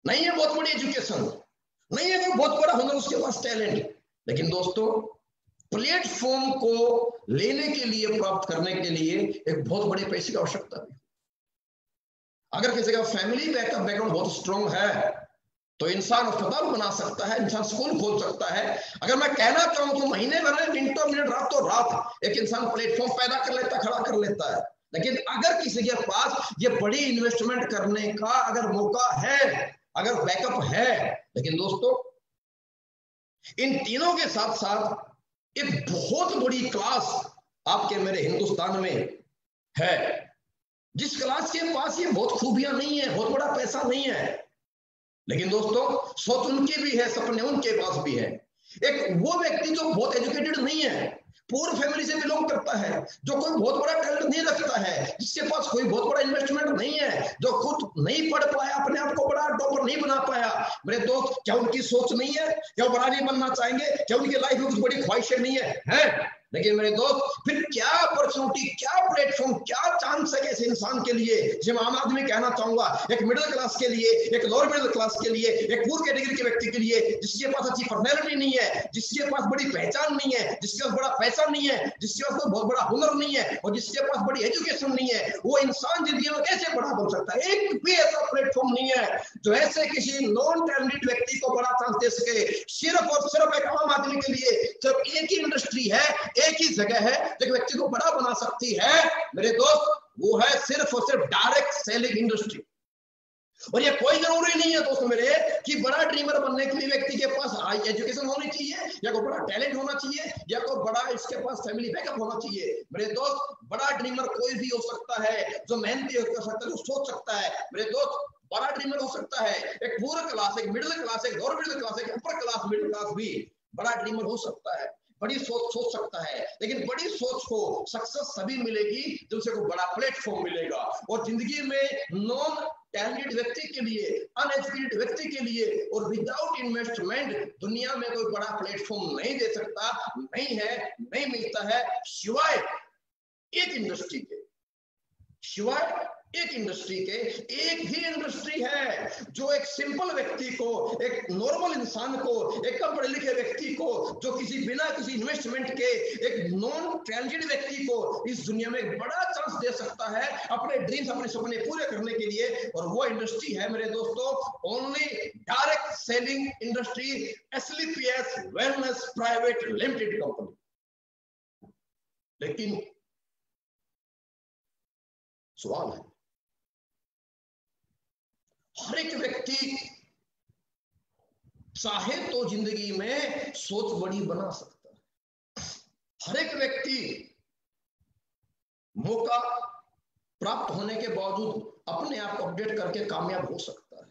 नहीं है बहुत बड़ी एजुकेशन, नहीं है कोई बहुत बड़ा हुनर, उसके पास टैलेंट, लेकिन दोस्तों प्लेटफॉर्म को लेने के लिए, प्राप्त करने के लिए एक बहुत बड़े पैसे की आवश्यकता भी। अगर किसी का फैमिली बैकग्राउंड बहुत स्ट्रॉन्ग है तो इंसान अस्पताल बना सकता है, इंसान स्कूल खोल सकता है। अगर मैं कहना चाहूं तो महीने भर, मिनटों मिनट, रातों रात एक इंसान प्लेटफॉर्म पैदा कर लेता, खड़ा कर लेता है। लेकिन अगर किसी के पास ये बड़ी इन्वेस्टमेंट करने का अगर मौका है, अगर बैकअप है, लेकिन दोस्तों इन तीनों के साथ साथ एक बहुत बड़ी क्लास आपके मेरे हिंदुस्तान में है, जिस क्लास के पास ये बहुत खूबियां नहीं है, बहुत बड़ा पैसा नहीं है, लेकिन दोस्तों सोच उनकी भी है, सपने उनके पास भी है। एक वो व्यक्ति जो बहुत एजुकेटेड नहीं है, पूर फैमिली से बिलोंग करता है, जो कोई बहुत बड़ा टैलेंट नहीं रखता है, जिसके पास कोई बहुत बड़ा इन्वेस्टमेंट नहीं है, जो खुद नहीं पढ़ पाया, अपने आप को बड़ा टॉपर नहीं बना पाया, मेरे दोस्त क्या उनकी सोच नहीं है? क्या बड़ा नहीं बनना चाहेंगे? क्या उनकी लाइफ में कुछ बड़ी ख्वाहिशें नहीं है? लेकिन मेरे दोस्त फिर क्या अपॉर्चुनिटी, क्या प्लेटफॉर्म, क्या चांस है ऐसे इंसान के लिए, जिसे आम आदमी कहना चाहूंगा, एक मिडिल क्लास के लिए, एक लोअर मिडिल क्लास के लिए, एक पूर कैटेगरी के व्यक्ति के लिए, जिसके पास अच्छी पर्सनैलिटी नहीं है, जिसके पास बड़ी पहचान नहीं है, जिसके पास बड़ा पैसा नहीं है, जिसके पास कोई बहुत बड़ा हुनर नहीं है, और जिसके पास बड़ी एजुकेशन नहीं है, वो इंसान जिंदगी में कैसे बड़ा बन सकता है? एक भी ऐसा प्लेटफॉर्म नहीं है जो ऐसे किसी नॉन टैलेंटेड व्यक्ति को बड़ा चांस दे सके। सिर्फ और सिर्फ एक आम आदमी के लिए सिर्फ एक ही इंडस्ट्री है, एक ही जगह है जो व्यक्ति को बड़ा बना सकती है मेरे दोस्त, वो है सिर्फ और सिर्फ डायरेक्ट सेलिंग इंडस्ट्री। और ये कोई जरूरी नहीं है दोस्तों मेरे कि बड़ा ड्रीमर बनने के लिए व्यक्ति के पास हाई एजुकेशन होनी चाहिए, या कोई बड़ा टैलेंट होना चाहिए, या कोई बड़ा इसके पास फैमिली बैकअप होना चाहिए। मेरे दोस्त बड़ा ड्रीमर कोई भी हो सकता है, जो मेहनती हो सकता है, जो सोच सकता है। मेरे दोस्त बड़ा ड्रीमर हो सकता है, एक पूर क्लास, एक मिडिल क्लास, एक लोअर मिडिल क्लास, एक अपर क्लास, मिडिल क्लास भी बड़ा ड्रीमर हो सकता है, बड़ी सोच सकता है। लेकिन बड़ी सोच को सक्सेस तभी मिलेगी जब उसे को बड़ा प्लेटफॉर्म मिलेगा। और जिंदगी में नॉन टैलेंटेड व्यक्ति के लिए, अनएजुकेटेड व्यक्ति के लिए और विदाउट इन्वेस्टमेंट दुनिया में कोई बड़ा प्लेटफॉर्म नहीं दे सकता, नहीं है, नहीं मिलता है, सिवाय एक इंडस्ट्री के, सिवाय एक इंडस्ट्री के एक ही इंडस्ट्री है जो एक सिंपल व्यक्ति को, एक नॉर्मल इंसान को, एक कम पढ़े लिखे व्यक्ति को, जो किसी बिना किसी इन्वेस्टमेंट के एक नॉन टैलेंटेड व्यक्ति को इस दुनिया में एक बड़ा चांस दे सकता है अपने ड्रीम्स, अपने सपने पूरे करने के लिए। और वो इंडस्ट्री है मेरे दोस्तों only direct selling industry, SLPS wellness private limited company. लेकिन सवाल है, हर एक व्यक्ति चाहे तो जिंदगी में सोच बड़ी बना सकता है। हर एक व्यक्ति मौका प्राप्त होने के बावजूद अपने आप को अपडेट करके कामयाब हो सकता है।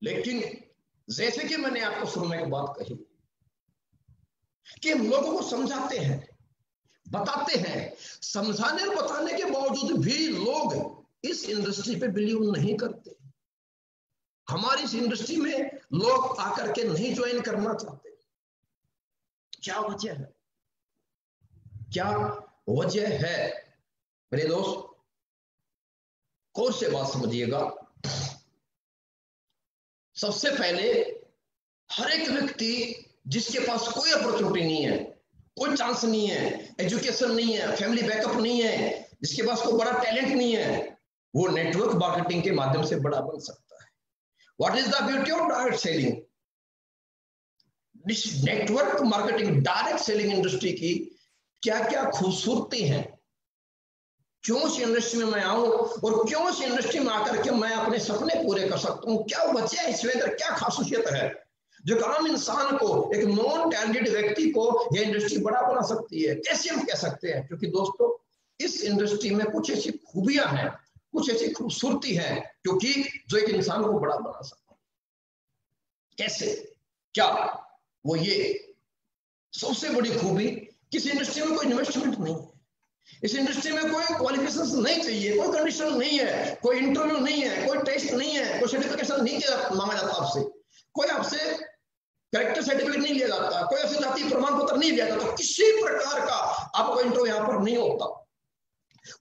लेकिन जैसे कि मैंने आपको शुरू में एक बात कही कि हम लोगों को समझाते हैं, बताते हैं, समझाने और बताने के बावजूद भी लोग इस इंडस्ट्री पे बिलीव नहीं करते। हमारी इस इंडस्ट्री में लोग आकर के नहीं ज्वाइन करना चाहते। क्या वजह है? क्या वजह है मेरे दोस्त? गौर से बात समझिएगा। सबसे पहले हर एक व्यक्ति जिसके पास कोई अपॉर्चुनिटी नहीं है, कोई चांस नहीं है, एजुकेशन नहीं है, फैमिली बैकअप नहीं है, जिसके पास कोई बड़ा टैलेंट नहीं है, वो नेटवर्क मार्केटिंग के माध्यम से बड़ा बन सकता है। What is the beauty of direct selling? Network marketing direct selling industry की क्या क्या खूबसूरती है, क्यों इस इंडस्ट्री में मैं आऊं और क्यों इस इंडस्ट्री में आकर के मैं अपने सपने पूरे कर सकता हूं, क्या वजह है, इसमें अंदर क्या खासियत है जो आम इंसान को, एक नॉन टैलेंटेड व्यक्ति को यह इंडस्ट्री बड़ा बना सकती है। कैसे हम कह सकते हैं? क्योंकि दोस्तों इस इंडस्ट्री में कुछ ऐसी खूबियां हैं, कुछ ऐसी खूबसूरती है क्योंकि जो एक इंसान को बड़ा बना सकता है। कैसे? क्या? वो ये सबसे बड़ी खूबी, किसी इंडस्ट्री में कोई इन्वेस्टमेंट नहीं है, इस इंडस्ट्री में कोई क्वालिफिकेशन नहीं चाहिए, कोई कंडीशन नहीं है, कोई इंटरव्यू नहीं है, कोई टेस्ट नहीं है, कोई सर्टिफिकेशन नहीं मांगा जाता आपसे, कोई आपसे कैरेक्टर सर्टिफिकेट नहीं लिया जाता, कोई ऐसे जाति प्रमाण पत्र नहीं लिया जाता, किसी प्रकार का आपको इंटरव्यू यहाँ पर नहीं होता,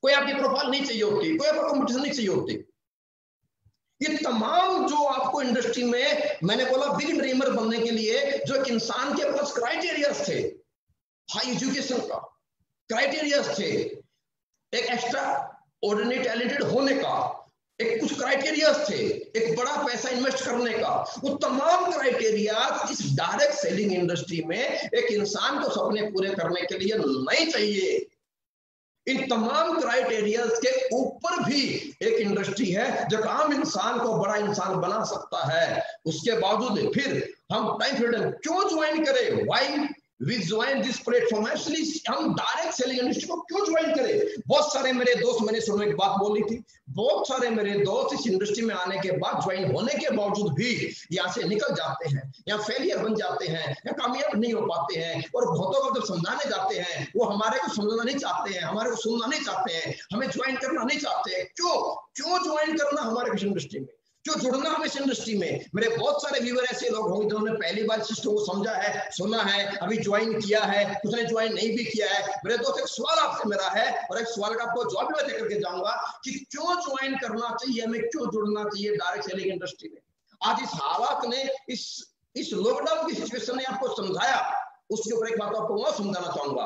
कोई आपकी प्रोफाइल नहीं चाहिए होती, कोई आपको कंपटीशन नहीं चाहिए होती। ये तमाम जो आपको इंडस्ट्री में, मैंने बोला बिग ड्रीमर बनने के लिए जो एक इंसान के पास क्राइटेरियाज थे, हाई एजुकेशन का क्राइटेरियाज थे, एक एक्स्ट्रा ऑर्डिनरी टैलेंटेड होने का एक कुछ क्राइटेरियाज थे, एक बड़ा पैसा इन्वेस्ट करने का, वो तमाम क्राइटेरियाज इस डायरेक्ट सेलिंग इंडस्ट्री में एक इंसान को सपने पूरे करने के लिए नहीं चाहिए। इन तमाम क्राइटेरियाज के ऊपर भी एक इंडस्ट्री है जो आम इंसान को बड़ा इंसान बना सकता है। उसके बावजूद फिर हम टाइम फ्रीडम क्यों ज्वाइन करें? Why we join this platform? Actually हम डायरेक्ट सेलिंग इंडस्ट्री को क्यों ज्वाइन करें? बहुत सारे मेरे दोस्त, मैंने सुनने की बात बोली थी, बहुत सारे मेरे दोस्त इस इंडस्ट्री में आने के बाद, ज्वाइन होने के बावजूद भी यहाँ से निकल जाते हैं, या फेलियर बन जाते हैं, या कामयाब नहीं हो पाते हैं। और बहुतों को जब समझाने जाते हैं वो हमारे को समझना नहीं चाहते हैं, हमारे को सुनना नहीं चाहते हैं, हमें ज्वाइन करना नहीं चाहते हैं। क्यों ज्वाइन करना हमारे इस इंडस्ट्री में, क्यों जुड़ना हम इस इंडस्ट्री में? मेरे बहुत सारे व्यूअर ऐसे लोग होंगे जिन्होंने पहली बार सिस्टम को समझा है, सुना है, अभी ज्वाइन किया है, कुछ ने ज्वाइन नहीं भी किया है। मेरे दोस्त एक सवाल आपसे मेरा है और एक सवाल का आपको जवाब मैं देकर के जाऊंगा कि क्यों ज्वाइन करना चाहिए, हमें क्यों जुड़ना चाहिए डायरेक्ट सेलिंग इंडस्ट्री में। आज इस हालात ने, इस लॉकडाउन की सिचुएशन ने आपको समझाया, उसके ऊपर एक बात आपको मैं समझाना चाहूंगा,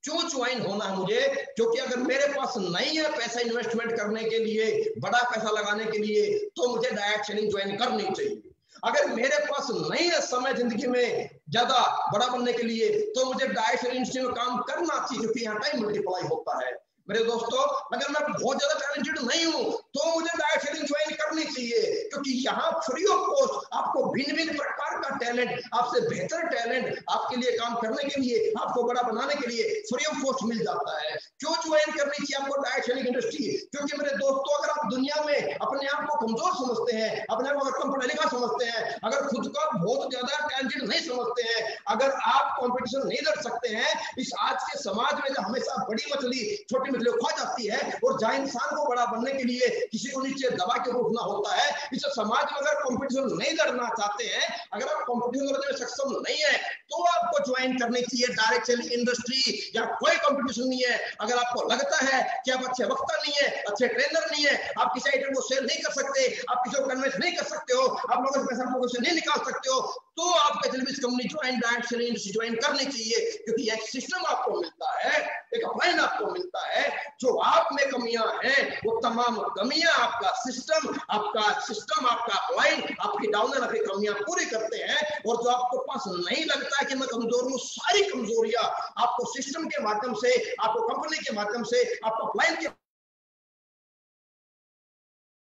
क्यों ज्वाइन होना है मुझे? क्योंकि अगर मेरे पास नहीं है पैसा इन्वेस्टमेंट करने के लिए, बड़ा पैसा लगाने के लिए, तो मुझे डायरेक्ट सेलिंग ज्वाइन करनी चाहिए। अगर मेरे पास नहीं है समय जिंदगी में ज्यादा बड़ा बनने के लिए, तो मुझे डायरेक्ट सेलिंग इंडस्ट्री में काम करना चाहिए क्योंकि यहाँ टाइम मल्टीप्लाई होता है। मेरे दोस्तों अगर मैं बहुत ज्यादा टैलेंटेड नहीं हूं तो मुझे डायरेक्ट सेलिंग ज्वाइन करनी चाहिए क्योंकि यहाँ फ्री ऑफ कॉस्ट आपको भिन्न भिन्न प्रकार का टैलेंट, आपसे बेहतर टैलेंट आपके लिए काम करने के लिए, आपको बड़ा बनाने के लिए फ्री ऑफ कॉस्ट मिल जाता है। क्यों ज्वाइन करनी चाहिए आपको डायरेक्ट सेलिंग इंडस्ट्री? क्योंकि मेरे दोस्तों अगर आप दुनिया में अपने आप को कमजोर समझते हैं, अपने आप को कम पढ़ा लिखा समझते हैं, अगर खुद को बहुत ज्यादा टैलेंटेड नहीं समझते हैं, अगर आप कॉम्पिटिशन नहीं लड़ सकते हैं, इस आज के समाज में जो हमेशा बड़ी मछली छोटी मछली खा जाती है और जहां इंसान को बड़ा बनने के लिए किसी को नीचे दबा के उठना होता है, इस समाज में अगर कंपटीशन नहीं लड़ना चाहते हैं, अगर आप कंपटीशन करने में सक्षम नहीं है तो आपको ज्वाइन करनी चाहिए डायरेक्ट सेलिंग इंडस्ट्री। या कोई कंपटीशन नहीं है, अगर आपको लगता है कि आप अच्छे वक्ता नहीं है, अच्छे ट्रेनर नहीं है, आप किसी आइटम को सेल नहीं कर सकते, आप किसी को कन्विंस नहीं कर सकते हो, आप लोगों से पैसा लोगों से नहीं निकाल सकते हो, तो आपको SLBS company join direct selling industry join करनी चाहिए। क्योंकि एक सिस्टम आपको मिलता है, एक अपलाइन आपको मिलता है, जो आप में कमियां हैं वो तमाम कमियां आपका सिस्टम आपका अपलाइन आपकी डाउनर आपकी कमियां पूरी करते हैं। और जो आपको पास नहीं लगता है कि मैं कमजोर हूं, सारी कमजोरियां आपको सिस्टम के माध्यम से, आपको कंपनी के माध्यम से, आपको अपलाइन के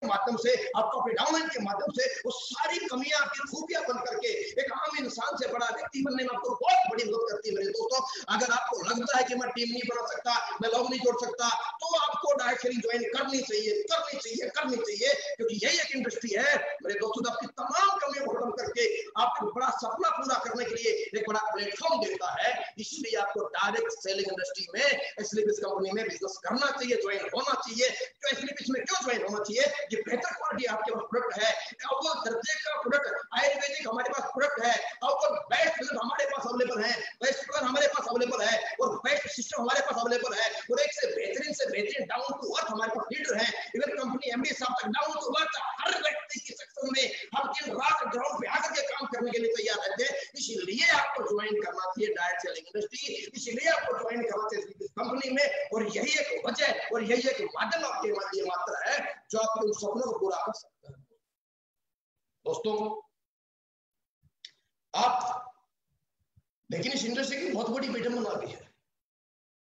माध्यम से, आपको अपने डाउनलाइन के माध्यम से वो सारी कमियां आपकी खूबियां बन करके एक आम इंसान से बड़ा व्यक्ति बनने में आपको बहुत बड़ी मदद करती है। मेरे दोस्तों, अगर आपको लगता है कि मैं टीम नहीं बना सकता, मैं लोग नहीं जोड़ सकता, तो आपको डायरेक्ट सेलिंग ज्वाइन करनी चाहिए, क्योंकि यही एक इंडस्ट्री है मेरे दोस्तों, आपकी तमाम कमियों को खत्म करके आपको बड़ा सपना पूरा करने के लिए एक बड़ा प्लेटफॉर्म देता है। इसलिए आपको डायरेक्ट सेलिंग इंडस्ट्री में एसएलबीएस कंपनी में बिजनेस करना चाहिए, ज्वाइन होना चाहिए। तो एसएलबीएस में क्यों ज्वाइन होना चाहिए? ये बेहतर क्वालिटी आपके पास प्रोडक्ट है, अव्वल दर्जे का प्रोडक्ट आयुर्वेदिक हमारे पास प्रोडक्ट है, अव्वल बेस्ट प्रोडक्ट हमारे पास अवेलेबल है, बेस्ट प्रोडक्ट हमारे पास अवेलेबल है, और बेस्ट सिस्टम हमारे पास अवेलेबल है, और एक से बेहतरीन डाउन टू अर्थ हमारे पास लीडर है। इवन कंपनी एमडी साहब तक डाउन टू अर्थ हर व्यक्ति की सेक्शन में हम दिन रात ग्राउंड पे आकर के काम करने के लिए तैयार रहते हैं। इसलिए आपको ज्वाइन करना चाहिए डायरेक्ट सेलिंग इंडस्ट्री, इसलिए आपको ज्वाइन करना चाहिए इस कंपनी में। और यही एक वजह और यही एक माध्यम आपके लिए मात्र है जो आपके उन सपनों को पूरा कर सकता है। दोस्तों, आप लेकिन इस इंडस्ट्री की बहुत बड़ी विडंबना भी है।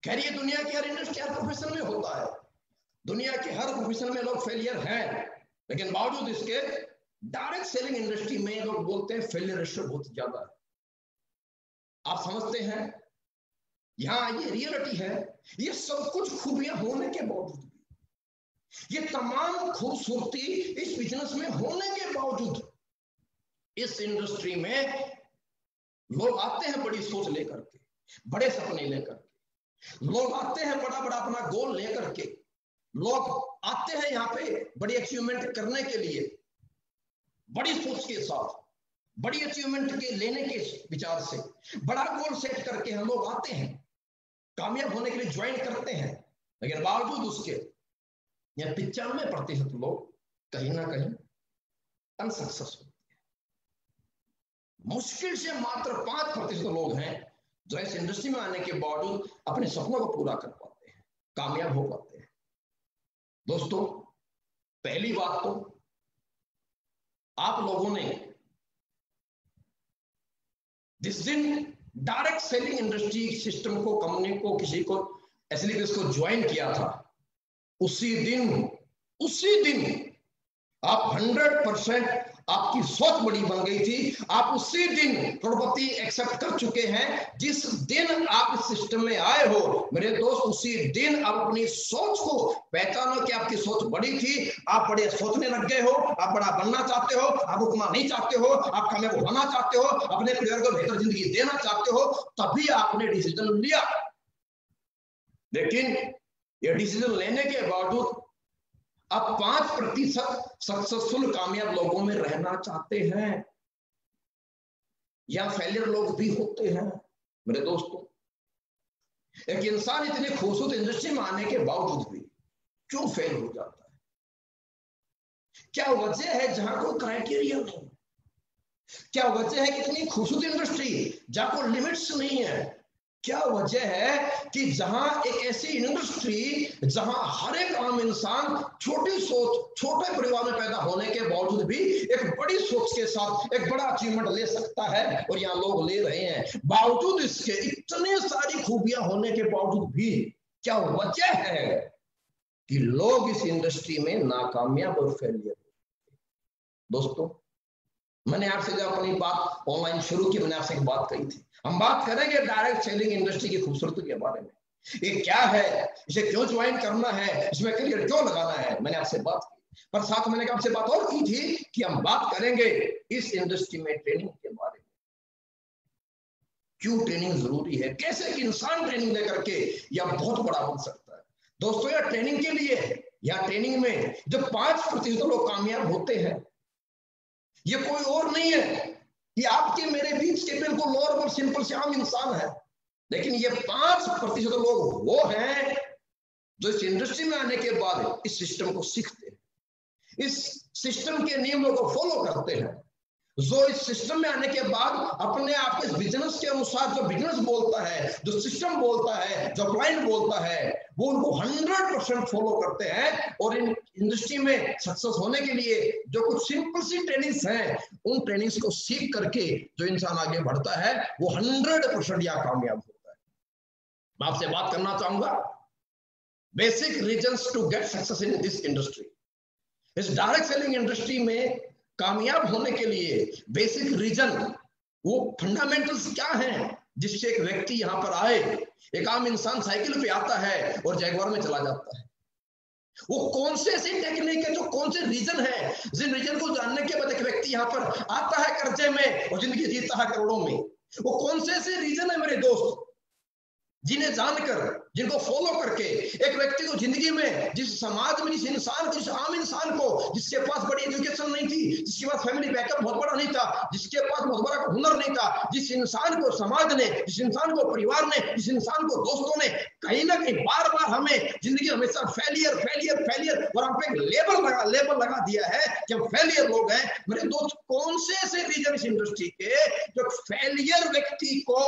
खैर, ये दुनिया की हर इंडस्ट्री हर प्रोफेशन में होता है, दुनिया के हर प्रोफेशन में लोग फेलियर हैं, लेकिन बावजूद इसके डायरेक्ट सेलिंग इंडस्ट्री में लोग बोलते हैं फेलियर रेशियो बहुत ज्यादा है। आप समझते हैं, यहां ये रियलिटी है, ये सब कुछ खूबियां होने के बावजूद, ये तमाम खूबसूरती इस बिजनेस में होने के बावजूद इस इंडस्ट्री में लोग आते हैं बड़ी सोच लेकर के, बड़े सपने लेकर के, लोग आते हैं बड़ा बड़ा अपना गोल लेकर के, लोग आते हैं यहाँ पे बड़ी अचीवमेंट करने के लिए, बड़ी सोच के साथ, बड़ी अचीवमेंट के लेने के विचार से बड़ा गोल सेट करके हम लोग आते हैं, कामयाब होने के लिए ज्वाइन करते हैं। लेकिन बावजूद उसके या 95% लोग कहीं ना कहीं अनसक्सेस होते हैं। मुश्किल से मात्र 5% लोग हैं जो इस इंडस्ट्री में आने के बावजूद अपने सपनों को पूरा कर पाते हैं, कामयाब हो पाते हैं। दोस्तों, पहली बात तो आप लोगों ने जिस दिन डायरेक्ट सेलिंग इंडस्ट्री सिस्टम को, कंपनी को, किसी को एसएलबीएस को ज्वाइन किया था, उसी दिन आप 100% आपकी सोच बड़ी बन गई थी। आप उसी दिन करोड़पति एक्सेप्ट कर चुके हैं। जिस दिन आप इस सिस्टम में आए हो मेरे दोस्त, उसी दिन आप अपनी सोच को पहचानो कि आपकी सोच बड़ी थी, आप बड़े सोचने लग गए हो, आप बड़ा बनना चाहते हो, आप रुकना नहीं चाहते हो, आप कामयाब होना चाहते हो, अपने परिवार को बेहतर जिंदगी देना चाहते हो, तभी आपने डिसीजन लिया। लेकिन ये डिसीजन लेने के बावजूद अब 5% सक्सेसफुल कामयाब लोगों में रहना चाहते हैं, या फेलियर लोग भी होते हैं। मेरे दोस्तों, एक इंसान इतनी खूबसूरत इंडस्ट्री में आने के बावजूद भी क्यों फेल हो जाता है? क्या वजह है जहां कोई क्राइटेरिया नहीं? क्या वजह है कि इतनी खूबसूरत इंडस्ट्री जहां कोई लिमिट्स नहीं है? क्या वजह है कि जहां एक ऐसी इंडस्ट्री जहां हर एक आम इंसान छोटी सोच, छोटे परिवार में पैदा होने के बावजूद भी एक बड़ी सोच के साथ एक बड़ा अचीवमेंट ले सकता है, और यहाँ लोग ले रहे हैं। बावजूद इसके इतनी सारी खूबियां होने के बावजूद भी क्या वजह है कि लोग इस इंडस्ट्री में नाकामयाब और फेलियर? दोस्तों, मैंने आपसे जब अपनी बात ऑनलाइन शुरू की, मैंने आपसे एक बात कही थी, हम बात करेंगे डायरेक्ट सेलिंग इंडस्ट्री की खूबसूरती के बारे में। ये क्या है, इसे क्यों ज्वाइन करना है, इसमें करियर क्यों लगाना है, मैंने आपसे बात की। पर साथ मैंने आपसे बात और की थी कि हम बात करेंगे इस इंडस्ट्री में ट्रेनिंग के बारे में। क्यों ट्रेनिंग जरूरी है, कैसे एक इंसान ट्रेनिंग लेकर के यह बहुत बड़ा बन सकता है। दोस्तों, यह ट्रेनिंग के लिए है, या ट्रेनिंग में जो 5% लोग कामयाब होते हैं, ये कोई और नहीं है, कि आपके मेरे बीच के बिल्कुल नॉर्मल सिंपल से आम इंसान है, लेकिन ये 5% लोग वो हैं जो इस इंडस्ट्री में आने के बाद इस सिस्टम को सीखते हैं, इस सिस्टम के नियमों को फॉलो करते हैं, जो इस सिस्टम में आने के बाद अपने आप को इस बिजनेस के अनुसार, जो बिजनेस बोलता है, जो सिस्टम बोलता है, जो क्लाइंट बोलता है, वो उनको 100% फॉलो करते हैं। और इन इंडस्ट्री में सक्सेस होने के लिए जो कुछ सिंपल सी ट्रेनिंग्स हैं, उन ट्रेनिंग्स को सीख करके जो इंसान आगे बढ़ता है वो 100% यहाँ कामयाब होता है। मैं आपसे बात करना चाहूंगा basic reasons to get success in this industry. इस डायरेक्ट सेलिंग इंडस्ट्री में कामयाब होने के लिए बेसिक रीजन, वो फंडामेंटल्स क्या हैं जिससे एक व्यक्ति यहां पर आए। एक आम इंसान साइकिल पे आता है और जैगवार में चला जाता है। वो कौन से ऐसी टेक्निक है, जो कौन से रीजन है, जिन रीजन को जानने के बाद एक व्यक्ति यहां पर आता है कर्जे में और जिंदगी जीता है करोड़ों में। वो कौन से ऐसे रीजन है मेरे दोस्त, जिन्हें जानकर, जिनको फॉलो करके एक व्यक्ति को जिंदगी में, जिस समाज में, जिस इंसान, जिस आम इंसान को, जिसके पास बड़ी एजुकेशन नहीं थी, जिसके पास फैमिली बैकअप बहुत बड़ा नहीं था, जिसके पास बहुत बड़ा हुनर नहीं था, जिस इंसान को समाज ने, जिस इंसान को परिवार ने, जिस इंसान को दोस्तों ने कहीं ना कहीं बार बार हमें जिंदगी हमेशा फेलियर फेलियर फेलियर और हम पे लेबल लगा दिया है कि हम फेलियर लोग हैं। मेरे दोस्त, कौन से ऐसे रीजन इस इंडस्ट्री के जो फेलियर व्यक्ति को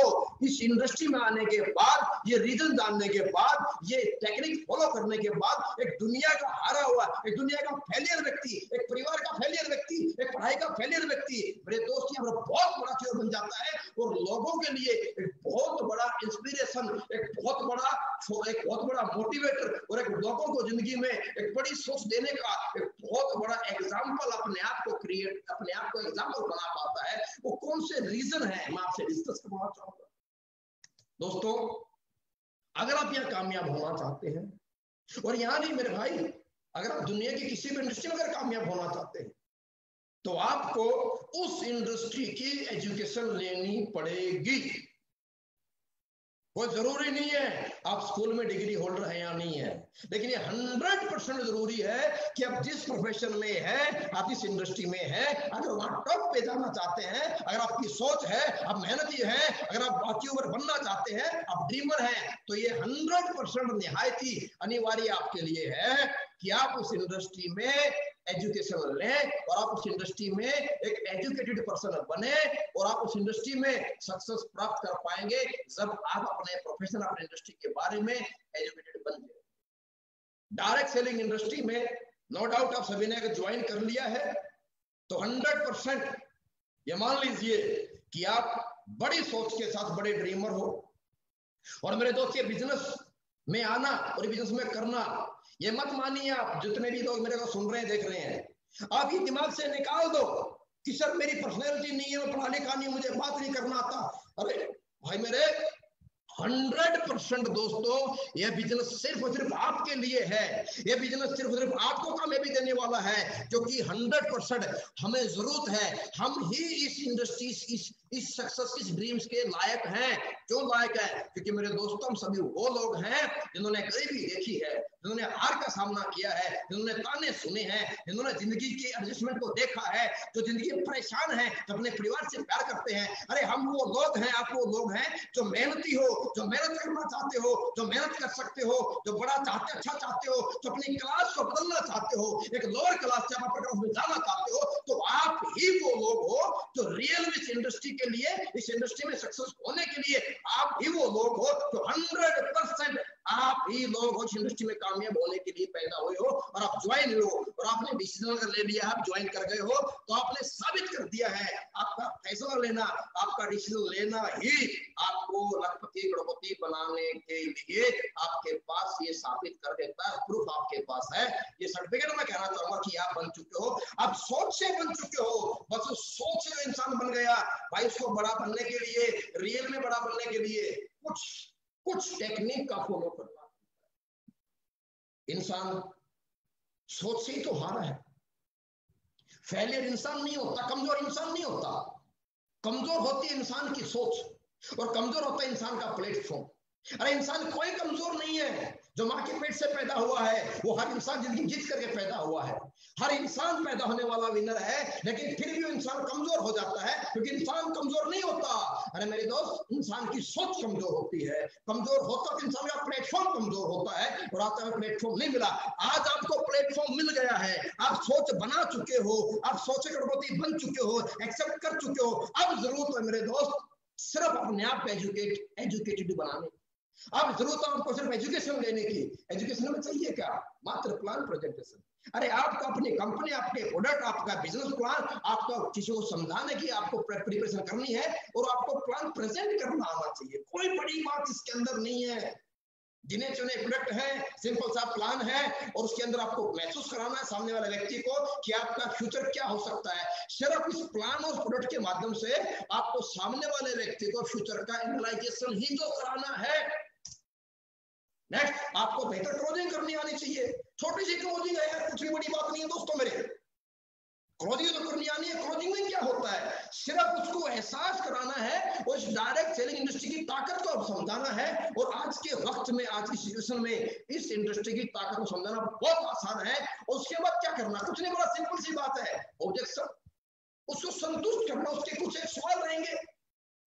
इस इंडस्ट्री में आने के बाद, ये रीजन जानने के बाद, ये टेक्निक फॉलो करने के बाद एक दुनिया का हारा हुआ, एक दुनिया का फेलियर व्यक्ति, एक परिवार का फेलियर व्यक्ति, एक पढ़ाई का फेलियर व्यक्ति, मेरे दोस्त, यहाँ पर बहुत बड़ा चीज बन जाता है और लोगों के लिए एक बहुत बड़ा इंस्पिरेशन, एक बहुत बड़ा मोटिवेटर और एक लोगों को जिंदगी में एक बड़ी सोच देने का एक बहुत बड़ा एग्जाम्पल अपने आप को एग्जाम्पल बना पाता है। वो कौन से रीजन है, मैं आपसे डिस्कस करना चाहूंगा। दोस्तों, अगर आप यहाँ कामयाब होना चाहते हैं, और यहाँ नहीं मेरे भाई, अगर आप दुनिया की किसी भी इंडस्ट्री में अगर कामयाब होना चाहते हैं, तो आपको उस इंडस्ट्री की एजुकेशन लेनी पड़ेगी। कोई जरूरी नहीं है आप स्कूल में डिग्री होल्डर है या नहीं है, लेकिन ये 100% जरूरी है कि आप जिस प्रोफेशन में है, आप जिस इंडस्ट्री में है, अगर वहां टॉप पे जाना चाहते हैं, अगर आपकी सोच है, आप मेहनती हैं, अगर आप यूट्यूबर बनना चाहते हैं, आप ड्रीमर हैं, तो ये 100% निहायत ही अनिवार्य आपके लिए है कि आप उस इंडस्ट्री में एजुकेशन लें और आप उस इंडस्ट्री में एक एजुकेटेड पर्सन बने और आप उस इंडस्ट्री में सक्सेस प्राप्त कर पाएंगे जब आप अपने प्रोफेशन, अपने इंडस्ट्री के बारे में एजुकेटेड बन जाए। डायरेक्ट सेलिंग इंडस्ट्री में नो डाउट आप सभी ने अगर ज्वाइन कर लिया है तो 100% ये मान लीजिए कि आप बड़ी सोच के साथ बड़े ड्रीमर हो। और मेरे दोस्त, ये बिजनेस में आना और बिजनेस में करना, ये मत मानिए आप जितने भी लोग मेरे को सुन रहे हैं, देख रहे हैं, आप ये दिमाग से निकाल दो कि सर मेरी पर्सनैलिटी नहीं है, मैं पढ़ा लिखा नहीं, मुझे बात नहीं करना आता। अरे भाई मेरे, 100% दोस्तों, यह बिजनेस सिर्फ और सिर्फ आपके लिए है। यह बिजनेस सिर्फ और सिर्फ आपको कामयाबी देने वाला है, क्योंकि 100% हमें जरूरत है, हम ही इस इंडस्ट्री, इस सक्सेस, इस ड्रीम्स के लायक हैं। क्यों लायक है? क्योंकि मेरे दोस्तों, हम सभी वो लोग हैं जिन्होंने गरीबी देखी है, जिन्होंने हार का सामना किया है, जिन्होंने ताने सुने हैं, जिन्होंने जिंदगी के एडजस्टमेंट को देखा है, जो जिंदगी में परेशान है, जो अपने परिवार से प्यार करते हैं। अरे हम वो लोग हैं, आप वो लोग हैं जो मेहनती हो, जो मेहनत करना चाहते हो, जो मेहनत कर सकते हो, जो बड़ा चाहते, अच्छा चाहते हो, जो अपनी क्लास को बदलना चाहते हो, एक लोअर क्लास से अपर क्लास में जाना चाहते हो, तो आप ही वो लोग हो जो रियल में इस इंडस्ट्री के लिए, इस इंडस्ट्री में सक्सेस होने के लिए आप ही वो लोग हो जो 100% आप ही लोग हो इस इंडस्ट्री में कामयाब होने के लिए पैदा हुए हो। और आप ज्वाइन हो और आपने डिसीजन अगर ले लिया, आप ज्वाइन कर गए हो, तो आपने साबित कर दिया है, आपका फैसला लेना, आपका डिसीजन लेना ही आपको लखपति करोड़पति बनाने के लिए आपके पास ये साबित कर देता है। प्रूफ आपके पास है, ये सर्टिफिकेट मैं कहना चाहूंगा कि आप बन चुके हो, आप सोच से बन चुके हो। बस उस सोच से जो इंसान बन गया भाई, उसको बड़ा बनने के लिए, रियल में बड़ा बनने के लिए कुछ टेक्निक का फॉलो करना। इंसान सोच से ही तो हारा है। फेलियर इंसान नहीं होता, कमजोर इंसान नहीं होता, कमजोर होती है इंसान की सोच और कमजोर होता है इंसान का प्लेटफॉर्म। अरे इंसान कोई कमजोर नहीं है, जो माँ के पेट से पैदा हुआ है वो हर इंसान जिंदगी जीत करके पैदा हुआ है। हर इंसान पैदा होने वाला विनर है, लेकिन फिर भी इंसान कमजोर हो जाता है, क्योंकि इंसान कमजोर नहीं होता। अरे मेरे दोस्त, इंसान की सोच कमजोर होती है। कमजोर होता तो इंसान का प्लेटफॉर्म कमजोर होता है, और आता है प्लेटफॉर्म नहीं मिला। आज आपको प्लेटफॉर्म मिल गया है, आप सोच बना चुके हो, आप सोचे करोड़पति बन चुके हो, एक्सेप्ट कर चुके हो। अब जरूरत है मेरे दोस्त सिर्फ अपने आप को एजुकेटेड बनाने। अब जरूरत है आपको सिर्फ एजुकेशन लेने की। एजुकेशन में चाहिए क्या? मात्र प्लान प्रेजेंटेशन। अरे आपको अपनी कंपनी, आपके प्रोडक्ट, आपका बिजनेस प्लान, आपको किसी को समझाने की आपको प्रिपरेशन करनी है, और आपको प्लान प्रेजेंट करना आना चाहिए। कोई बड़ी बात इसके अंदर नहीं है। गिने चुने प्रोडक्ट है, सिंपल सा प्लान है, और उसके अंदर आपको महसूस कराना है सामने वाले व्यक्ति को कि आपका फ्यूचर क्या हो सकता है। सिर्फ इस प्लान और प्रोडक्ट के माध्यम से आपको सामने वाले व्यक्ति को फ्यूचर का एनालाइजेशन ही तो कराना है। नेक्स्ट, आपको बेहतर क्लोजिंग करनी आनी चाहिए। छोटी सी क्लोजिंग है यार, कुछ भी बड़ी बात नहीं है दोस्तों मेरे। क्लोजिंग तो करनी आनी है। क्लोजिंग में क्या होता है? सिर्फ उसको एहसास कराना है, और इस डायरेक्ट सेलिंग इंडस्ट्री की ताकत को समझाना है। और आज के वक्त में, आज की सिचुएशन में इस इंडस्ट्री की ताकत को समझाना बहुत आसान है। और उसके बाद क्या करना? कुछ नहीं, बड़ा सिंपल सी बात है, ऑब्जेक्शन। उसको संतुष्ट करना। उसके कुछ एक सवाल रहेंगे,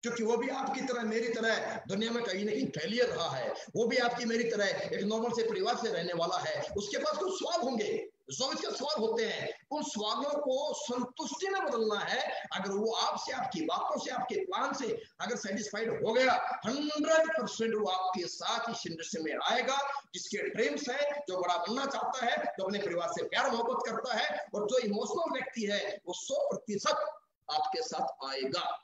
क्योंकि वो भी आपकी तरह मेरी तरह दुनिया में कहीं ना कहीं फेलियर रहा है। वो भी आपकी मेरी तरह एक नॉर्मल से परिवार से रहने वाला है। उसके पास कुछ सवाल होंगे, जो इसके सवाल होते हैं, उन सवालों को संतुष्टि में बदलना है। अगर वो आपसे, आपकी बातों से, आपके प्लान से अगर सेटिस्फाइड हो गया, 100% वो आपके साथ इस इंडस्ट्री में आएगा। जिसके ड्रीम्स है, जो बड़ा बनना चाहता है, जो अपने परिवार से प्यार मोहब्बत करता है, और जो इमोशनल व्यक्ति है, वो 100% आपके साथ आएगा।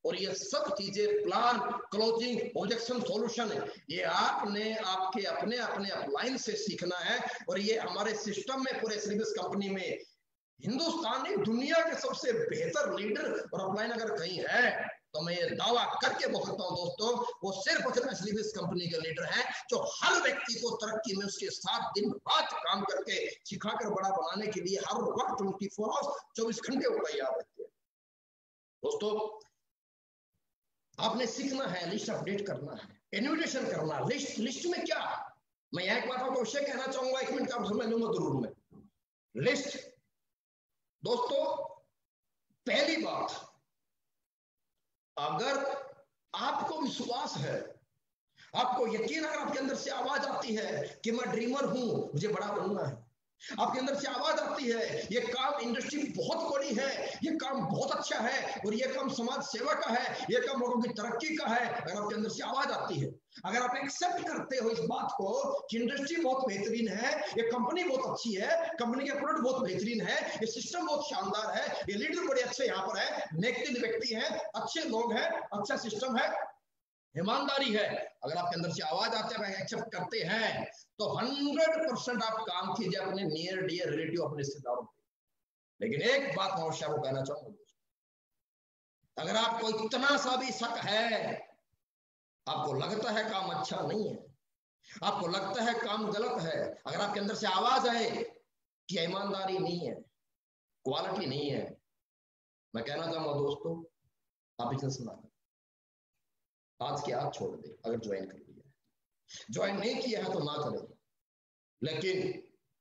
और ये सब चीजें, प्लान, क्लोजिंग, ऑब्जेक्शन, सॉल्यूशन, ये आपने आपके अपने अपने अपलाइन से सीखना है। और ये हमारे सिस्टम में, पूरे सर्विस कंपनी में, हिंदुस्तान नहीं दुनिया के सबसे बेहतर लीडर और अपलाइन अगर कहीं है, तो मैं ये दावा करके बोल सकता हूं दोस्तों, वो सिर्फ सर्विस कंपनी के लीडर हैं, जो हर व्यक्ति को तरक्की में उसके साथ दिन रात काम करके सिखाकर बड़ा बनाने के लिए हर वक्त 24 आवर्स 24 घंटे वो तैयार रहते हैं। दोस्तों, आपने सीखना है, लिस्ट अपडेट करना है, इन्विटेशन करना। लिस्ट में क्या? मैं एक बात आपको अवश्य कहना चाहूंगा, 1 मिनट का आप समझ लूंगा जरूर में। लिस्ट दोस्तों, पहली बात, अगर आपको विश्वास है, आपको यकीन, अगर आपके अंदर से आवाज आती है कि मैं ड्रीमर हूं, मुझे बड़ा बनना है, आपके अंदर से आवाज आती है ये काम, इंडस्ट्री बहुत बड़ी है, ये काम बहुत अच्छा है, और ये काम समाज सेवा का है, ये काम लोगों की तरक्की का है, अगर आपके अंदर से आवाज आती है, अगर आप एक्सेप्ट करते हो इस बात को कि इंडस्ट्री बहुत बेहतरीन है, ये कंपनी बहुत अच्छी है, कंपनी के प्रोडक्ट बहुत बेहतरीन है, ये सिस्टम बहुत शानदार है, ये लीडर बड़े अच्छे यहाँ पर है, नेक व्यक्ति हैं, अच्छे लोग हैं, अच्छा सिस्टम है, ईमानदारी है, अगर आपके अंदर से आवाज आते हैं, एक्सेप्ट करते हैं, तो 100% आप काम कीजिए अपने नियर डियर रिलेटिव, अपने रिश्तेदारों पे। लेकिन एक बात मैं अवश्य को कहना चाहूंगा, अगर आपको इतना सा भी शक है, आपको लगता है काम अच्छा नहीं है, आपको लगता है काम गलत है, अगर आपके अंदर से आवाज आए कि ईमानदारी नहीं है, क्वालिटी नहीं है, मैं कहना चाहूंगा दोस्तों, आप बिजनेस ना करें। आज के आज छोड़ दे, अगर ज्वाइन कर लिया, ज्वाइन नहीं किया है तो ना करें। लेकिन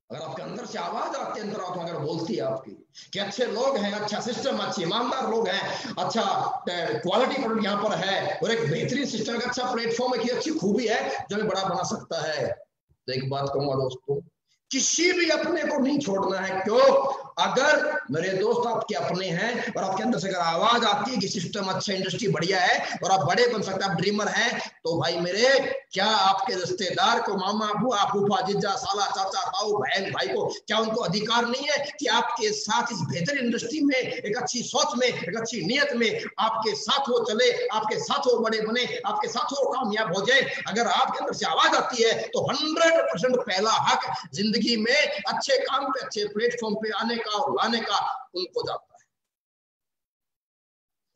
अगर आपके अंदर से आवाज आती है, अंदर आत्मा अगर बोलती है आपकी कि अच्छे लोग हैं, अच्छा सिस्टम, अच्छे ईमानदार लोग हैं, अच्छा क्वालिटी प्रोडक्ट यहाँ पर है, और एक बेहतरीन सिस्टम का अच्छा प्लेटफॉर्म है, कि अच्छी खूबी है जो हमें बड़ा बना सकता है, तो एक बात कहूंगा दोस्तों, किसी भी अपने को नहीं छोड़ना है। क्यों? अगर मेरे दोस्त आपके अपने हैं, और आपके अंदर से अगर आवाज आती है कि सिस्टम अच्छा, इंडस्ट्री बढ़िया है, और आप बड़े बन सकते हैं, आप ड्रीमर हैं, तो भाई मेरे, क्या आपके रिश्तेदार को, मामा, बुआ, फूफा, जीजा, साला, चाचा, ताऊ, बहन, भाई को, क्या उनको अधिकार नहीं है कि आपके साथ इस बेहतर इंडस्ट्री में, एक अच्छी सोच में, एक अच्छी नीयत में आपके साथ वो चले, आपके साथ वो बड़े बने, आपके साथ वो कामयाब हो जाए? अगर आपके अंदर से आवाज आती है, तो 100% पहला हक जिंदगी में अच्छे काम पे, अच्छे प्लेटफॉर्म पे आने का और लाने का उनको जाता है।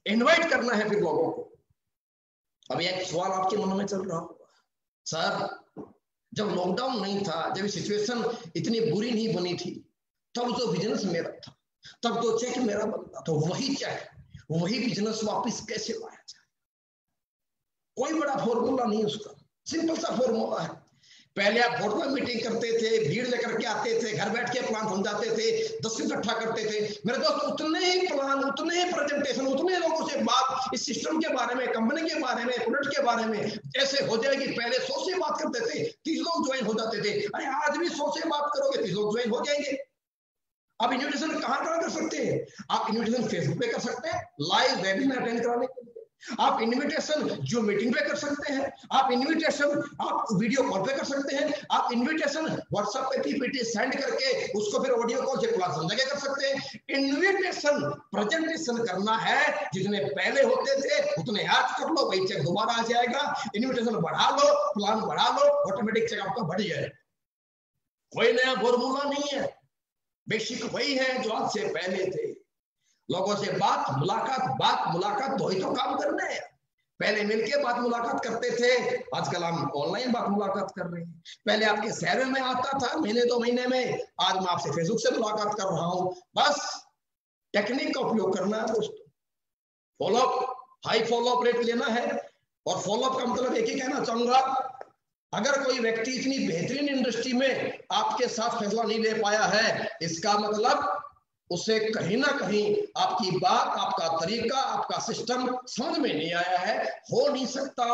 इनवाइट करना है फिर लोगों को। अब एक सवाल आपके मन में चल रहा होगा, सर जब लॉकडाउन नहीं था, जब सिचुएशन इतनी बुरी नहीं बनी थी, तब जो बिजनेस मेरा था, तब तो चेक मेरा बनता, तो वही चेक, वही बिजनेस वापस कैसे लाया जाए? कोई बड़ा फॉर्मूला नहीं उसका, सिंपल सा फॉर्मूला है पहले आप होटल में मीटिंग करते थे, भीड़ लेकर के आते थे, घर बैठ के प्लान समझाते थे, 10 इकट्ठा करते थे। मेरे दोस्त उतने ही प्लान, उतने ही प्रेजेंटेशन, उतने लोगों से बात इस सिस्टम के बारे में, कंपनी के बारे में, प्रोडक्ट के बारे में जैसे हो जाएगी। पहले 100 से बात करते थे, 30 लोग ज्वाइन हो जाते थे। अरे आज भी 100 से बात करोगे 30 लोग ज्वाइन हो जाएंगे। आप इन्विटेशन कहां कर सकते हैं? आप इन्विटेशन फेसबुक पे कर सकते हैं लाइव वेबिनार अटेंड कराने के लिए, आप इन्विटेशन जो मीटिंग पे कर सकते हैं, आप इन्विटेशन आप वीडियो कॉल पे कर सकते हैं, आप इन्विटेशन व्हाट्सएप पे पीपीटी सेंड करके उसको फिर ऑडियो कॉल से क्लास समझा के कर सकते हैं। इन्विटेशन प्रेजेंटेशन करना है, जितने पहले होते थे उतने आज कर लो, वही चेक दोबारा आ जाएगा। इन्विटेशन बढ़ा लो, प्लान बढ़ा लो, ऑटोमेटिक चेक आपका बढ़ जाएगा। कोई नया फॉर्मूला नहीं है, बेसिक वही है जो आज से पहले थे। लोगों से बात मुलाकात तो ही तो काम करने हैं। पहले मिलके बात मुलाकात करते थे, आजकल हम ऑनलाइन बात मुलाकात कर रहे हैं। पहले आपके शहर में आता था महीने 2 महीने में, आज मैं आपसे फेसबुक से मुलाकात कर रहा हूं। बस टेक्निक का उपयोग करना है दोस्तों। फॉलोअप, हाई फॉलोअप रेट लेना है। और फॉलोअप का मतलब एक ही कहना चाहूंगा, अगर कोई व्यक्ति इतनी बेहतरीन इंडस्ट्री में आपके साथ फैसला नहीं ले पाया है, इसका मतलब उसे कहीं ना कहीं आपकी बात, आपका तरीका, आपका सिस्टम समझ में नहीं आया है। हो नहीं सकता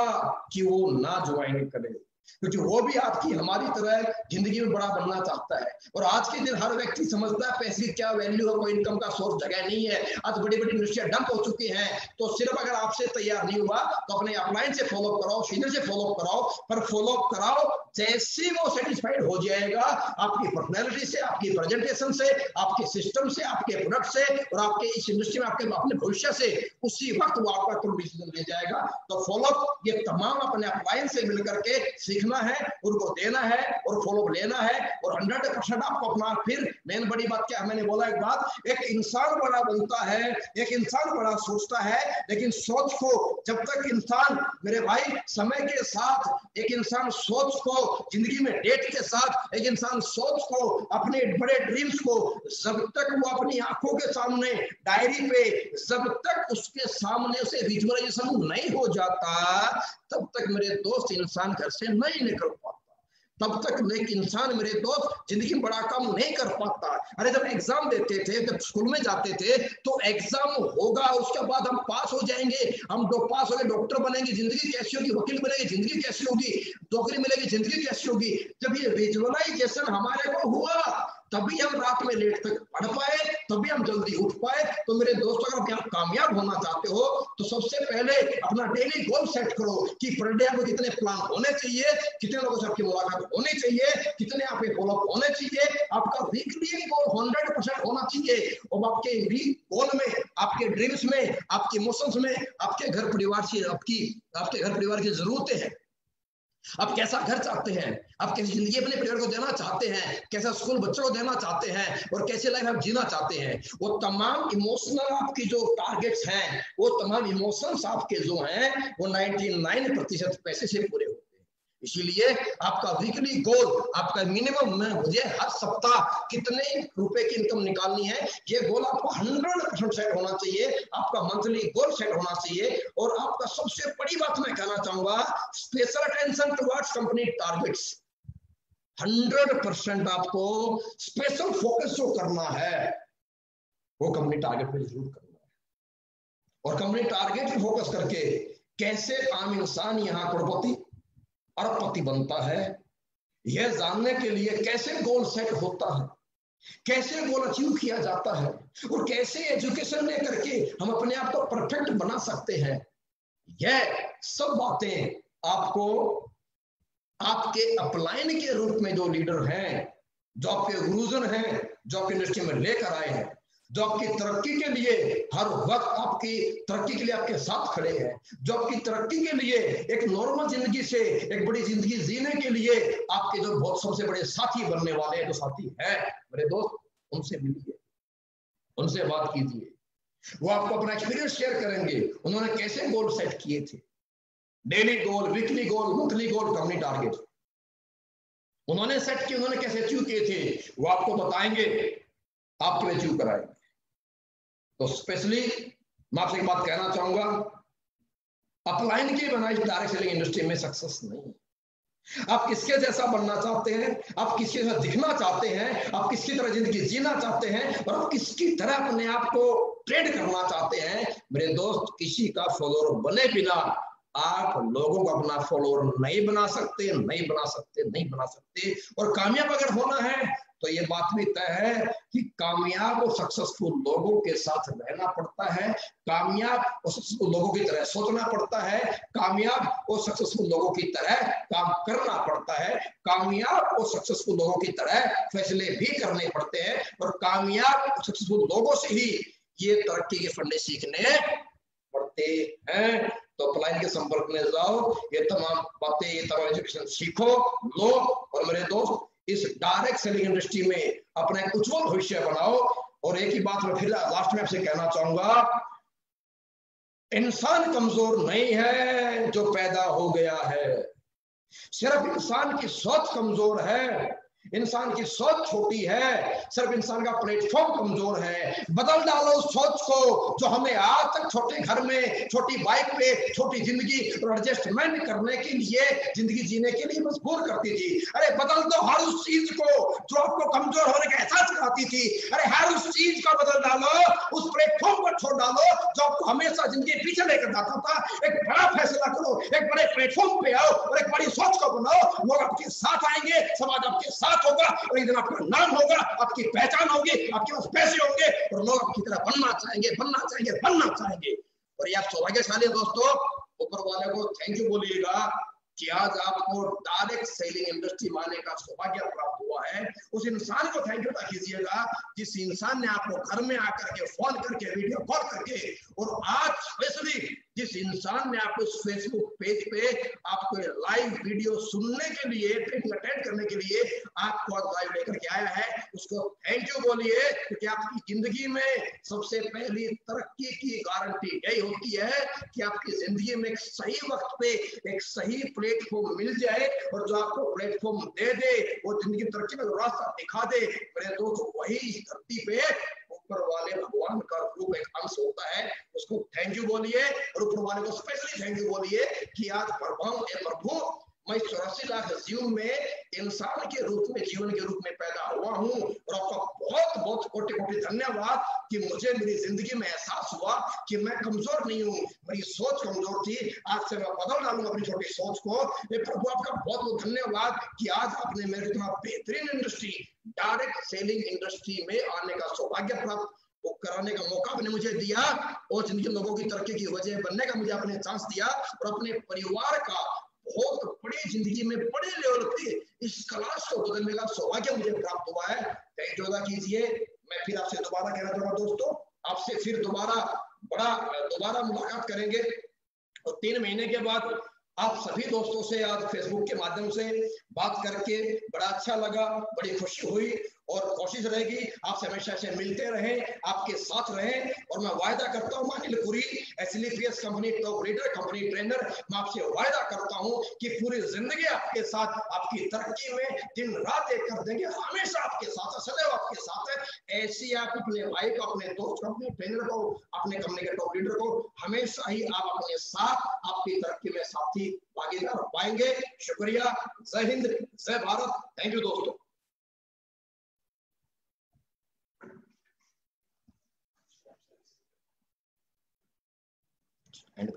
कि वो ना ज्वाइन करे, क्योंकि वो भी आपकी हमारी तरह जिंदगी में बड़ा बनना चाहता है। और आज के दिन हर व्यक्ति समझता है पैसे की क्या वैल्यू है, कोई इनकम का सोर्स जगह नहीं है। आज बड़ी बड़ी इंडस्ट्रियां डंप हो चुकी हैं। तो सिर्फ अगर आपसे तैयार नहीं हुआ तो अपने अपलाइन से फॉलोअप कराओ, सीनियर से फॉलोअप कराओ, पर फॉलोअप कराओ जैसे वो सेटिस्फाइड हो जाएगा आपकी पर्सनैलिटी से, आपकी प्रेजेंटेशन से, आपके सिस्टम से, आपके प्रोडक्ट से और आपके इस इंडस्ट्री में आपके अपने भविष्य से, उसी वक्त वो आपका तुरंत डिसीजन ले जाएगा। तो फॉलोअप ये तमाम अपने अपलाइन से मिलकर के सीखना है, उनको देना है और फॉलोअप लेना है। और 100% आपको अपना, फिर मेन बड़ी बात क्या, मैंने बोला एक बात, एक इंसान बड़ा बनता है, एक इंसान बड़ा सोचता है, लेकिन सोच को जब तक इंसान, मेरे भाई, समय के साथ एक इंसान सोच को जिंदगी में डेट के साथ, एक इंसान सोच को, अपने बड़े ड्रीम्स को जब तक वो अपनी आंखों के सामने डायरी पे, जब तक उसके सामने उसे विजुअलाइजेशन नहीं हो जाता, तब तक मेरे दोस्त इंसान घर से नहीं निकल पाता। तब तक एक इंसान, मेरे दोस्त, जिंदगी में बड़ा काम नहीं कर पाता। अरे जब एग्जाम देते थे, जब स्कूल में जाते थे, तो एग्जाम होगा, उसके बाद हम पास हो जाएंगे, हम पास हो गए, डॉक्टर बनेंगे, जिंदगी कैसी होगी, वकील बनेंगे, जिंदगी कैसी होगी, नौकरी मिलेगी, जिंदगी कैसी होगी। जब ये विजुअलाइजेशन हमारे को हुआ, तभी हम रात में लेट तक पढ़ पाए, तभी हम जल्दी उठ पाए। तो मेरे दोस्तों, अगर आप कामयाब होना चाहते हो तो सबसे पहले अपना डेली गोल सेट करो कि पर डे आपको कितने प्लान होने चाहिए, कितने लोगों से आपकी मुलाकात होनी चाहिए, कितने आपके फॉलोअप होने चाहिए। आपका वीकली गोल 100% होना चाहिए। और आपके गोल में, आपके ड्रीम्स में, आपके इमोशंस में, आपके घर परिवार से, आपके घर परिवार की जरूरतें हैं। आप कैसा घर चाहते हैं, आप कैसी जिंदगी अपने परिवार को देना चाहते हैं, कैसा स्कूल बच्चों को देना चाहते हैं और कैसे लाइफ आप जीना चाहते हैं, वो तमाम इमोशनल आपकी जो टारगेट्स हैं, वो तमाम इमोशंस आपके जो हैं, वो 99% पैसे से पूरे होते हैं। इसीलिए आपका वीकली गोल, आपका मिनिमम में, मुझे हर सप्ताह कितने रुपए की इनकम निकालनी है, ये गोल आपका 100% सेट होना चाहिए। आपका मंथली गोल सेट होना चाहिए। और आपका सबसे बड़ी बात मैं कहना चाहूंगा, special attention towards company targets. 100% आपको स्पेशल फोकस जो करना है, वो कंपनी टारगेट पे जरूर करना है। और कंपनी टारगेट पे फोकस करके कैसे आम इंसान यहाँ करोड़पति, अरबपति बनता है, यह जानने के लिए कैसे गोल सेट होता है, कैसे गोल अचीव किया जाता है और कैसे एजुकेशन लेकर के हम अपने आप को परफेक्ट बना सकते हैं, यह सब बातें आपको आपके अपलाइन के रूप में जो लीडर हैं, जो आपके गुरुजन हैं, जो आपकी इंडस्ट्री में लेकर आए हैं, जो आपकी तरक्की के लिए हर वक्त आपकी तरक्की के लिए आपके साथ खड़े हैं, जो आपकी तरक्की के लिए एक नॉर्मल जिंदगी से एक बड़ी जिंदगी जीने के लिए आपके जो बहुत सबसे बड़े साथी बनने वाले हैं, जो साथी हैं मेरे दोस्त, उनसे मिलिए, उनसे बात कीजिए। वो आपको अपना एक्सपीरियंस शेयर करेंगे, उन्होंने कैसे गोल सेट किए थे, डेली गोल, वीकली गोल, मंथली गोल, कंपनी टारगेट उन्होंने सेट किए, उन्होंने कैसे अचीव किए थे, वो आपको बताएंगे, आपके लिए अचीव कराएंगे। तो स्पेशली मैं आपसे एक बात कहना चाहूंगा, अपलाइन की बनाई डायरेक्ट सेलिंग इंडस्ट्री में सक्सेस नहीं है। आप किसके जैसा बनना चाहते हैं, आप किसके जैसा दिखना चाहते हैं, आप किसकी तरह जिंदगी जीना चाहते हैं, और आप किसकी तरह अपने आप को ट्रेड करना चाहते हैं। मेरे दोस्त, किसी का फॉलोअर बने बिना आप लोगों को अपना फॉलोअर नहीं बना सकते, नहीं बना सकते, नहीं बना सकते। और कामयाब अगर होना है तो ये बात भी तय है कि कामयाब और सक्सेसफुल लोगों के साथ रहना पड़ता है, कामयाब और सक्सेसफुल लोगों की तरह सोचना पड़ता है, कामयाब और सक्सेसफुल लोगों की तरह काम करना पड़ता है, कामयाब और सक्सेसफुल लोगों की तरह फैसले भी करने पड़ते हैं, और कामयाब और सक्सेसफुल लोगों से ही ये तरक्की के फंडे सीखने पड़ते हैं। तो अपलाइन के संपर्क में जाओ, ये तमाम बातें, ये तमाम एजुकेशन सीखो, लो, और मेरे दोस्त इस डायरेक्ट सेलिंग इंडस्ट्री में अपना एक उज्जवल भविष्य बनाओ। और एक ही बात मैं फिर लास्ट में आपसे कहना चाहूंगा, इंसान कमजोर नहीं है जो पैदा हो गया है, सिर्फ इंसान की सोच कमजोर है, इंसान की सोच छोटी है, सिर्फ इंसान का प्लेटफॉर्म कमजोर है। बदल डालो उस सोच को जो हमें आज तक छोटे घर में, छोटी बाइक पे, छोटी जिंदगी और एडजस्टमेंट करने के लिए, जिंदगी जीने के लिए मजबूर करती थी। अरे बदल दो हर उस चीज को जो आपको कमजोर होने का एहसास कराती थी। अरे हर उस चीज का बदल डालो, उस प्लेटफॉर्म को छोड़ डालो जो आपको हमेशा जिंदगी पीछे लेकर जाता था। एक बड़ा फैसला करो, एक बड़े प्लेटफॉर्म पे आओ और एक बड़ी सोच को बनाओ। लोग आपके साथ आएंगे, समाज आपके साथ होगा, और एक दिन आपका नाम होगा, आपकी पहचान होगी, आपके पास पैसे होंगे, और लोग आपकी तरह बनना चाहेंगे, बनना चाहेंगे, बनना चाहेंगे। और ये आप सौभाग्यशाली दोस्तों, ऊपर वाले को थैंक यू बोलिएगा कि आज आपको डायरेक्ट सेलिंग इंडस्ट्री में आने का सौभाग्य प्राप्त हुआ है। उस इंसान को थैंक यू कीजिएगा जिस इंसान ने आपको घर में आकर के फोन करके, वीडियो कॉल करके, और आज स्पेशली जिस इंसान ने आपको फेसबुक पेज पे आपको लाइव वीडियो सुनने के लिए, अटेंड करने के लिए आपको लाइव लेकर के आया है, उसको थैंक यू बोलिए। क्योंकि आपकी जिंदगी में सबसे पहली तरक्की की गारंटी यही होती है कि आपकी जिंदगी में एक सही वक्त पे एक सही प्लेटफॉर्म मिल जाए, और जो आपको प्लेटफॉर्म दे दे, वो जिंदगी तरक्की में रास्ता दिखा दे। मेरे दोस्त, वही इस धरती पे ऊपर वाले भगवान का रूप एक अंश होता है। उसको थैंक यू बोलिए, और ऊपर वाले को स्पेशली थैंक यू बोलिए कि आज प्रभु मैं 84 लाख जीवन में इंसान के रूप में, जीवन के रूप में पैदा हुआ हूँ, और आपका बहुत बहुत कोटि कोटि धन्यवाद कि मुझे मेरी जिंदगी में एहसास हुआ कि मैं कमजोर नहीं हूँ, मेरी सोच कमजोर थी। आज से मैं बदल डालूंगा अपनी छोटी सोच को। ये प्रभु आपका बहुत बहुत धन्यवाद कि आज आपने मेरे इतना बेहतरीन इंडस्ट्री, डायरेक्ट सेलिंग इंडस्ट्री में आने का सौभाग्य प्राप्त वो कराने का मौका आपने मुझे दिया, और जिनके लोगों की तरक्की की वजह बनने का मुझे आपने चांस दिया, और अपने परिवार का बहुत बड़ी जिंदगी में बड़े लेवल पे इस क्लास को बदलने का सौभाग्य मुझे प्राप्त हुआ है। थैंक यू कीजिए। मैं फिर आपसे दोबारा कहना चाहूंगा दोस्तों, आपसे फिर दोबारा मुलाकात करेंगे, और 3 महीने के बाद आप सभी दोस्तों से आज फेसबुक के माध्यम से बात करके बड़ा अच्छा लगा, बड़ी खुशी हुई, और कोशिश रहेगी आपसे हमेशा से मिलते रहें, आपके साथ रहें। और मैं वायदा करता हूं, Anil Puri, SLPS company top leader, company trainer, मैं आपसे वायदा करता हूं कि पूरी जिंदगी आपके साथ, आपकी तरक्की में दिन रात एक कर देंगे, हमेशा आपके साथ, सदैव आपके साथ है। ऐसी आप अपने भाई को, अपने दोस्त को, अपने ट्रेनर को, अपने कंपनी के टॉप लीडर को हमेशा ही आप अपने साथ, आपकी तरक्की में साथी भागीदार पाएंगे। शुक्रिया। जय हिंद, जय भारत। थैंक यू दोस्तों। एंड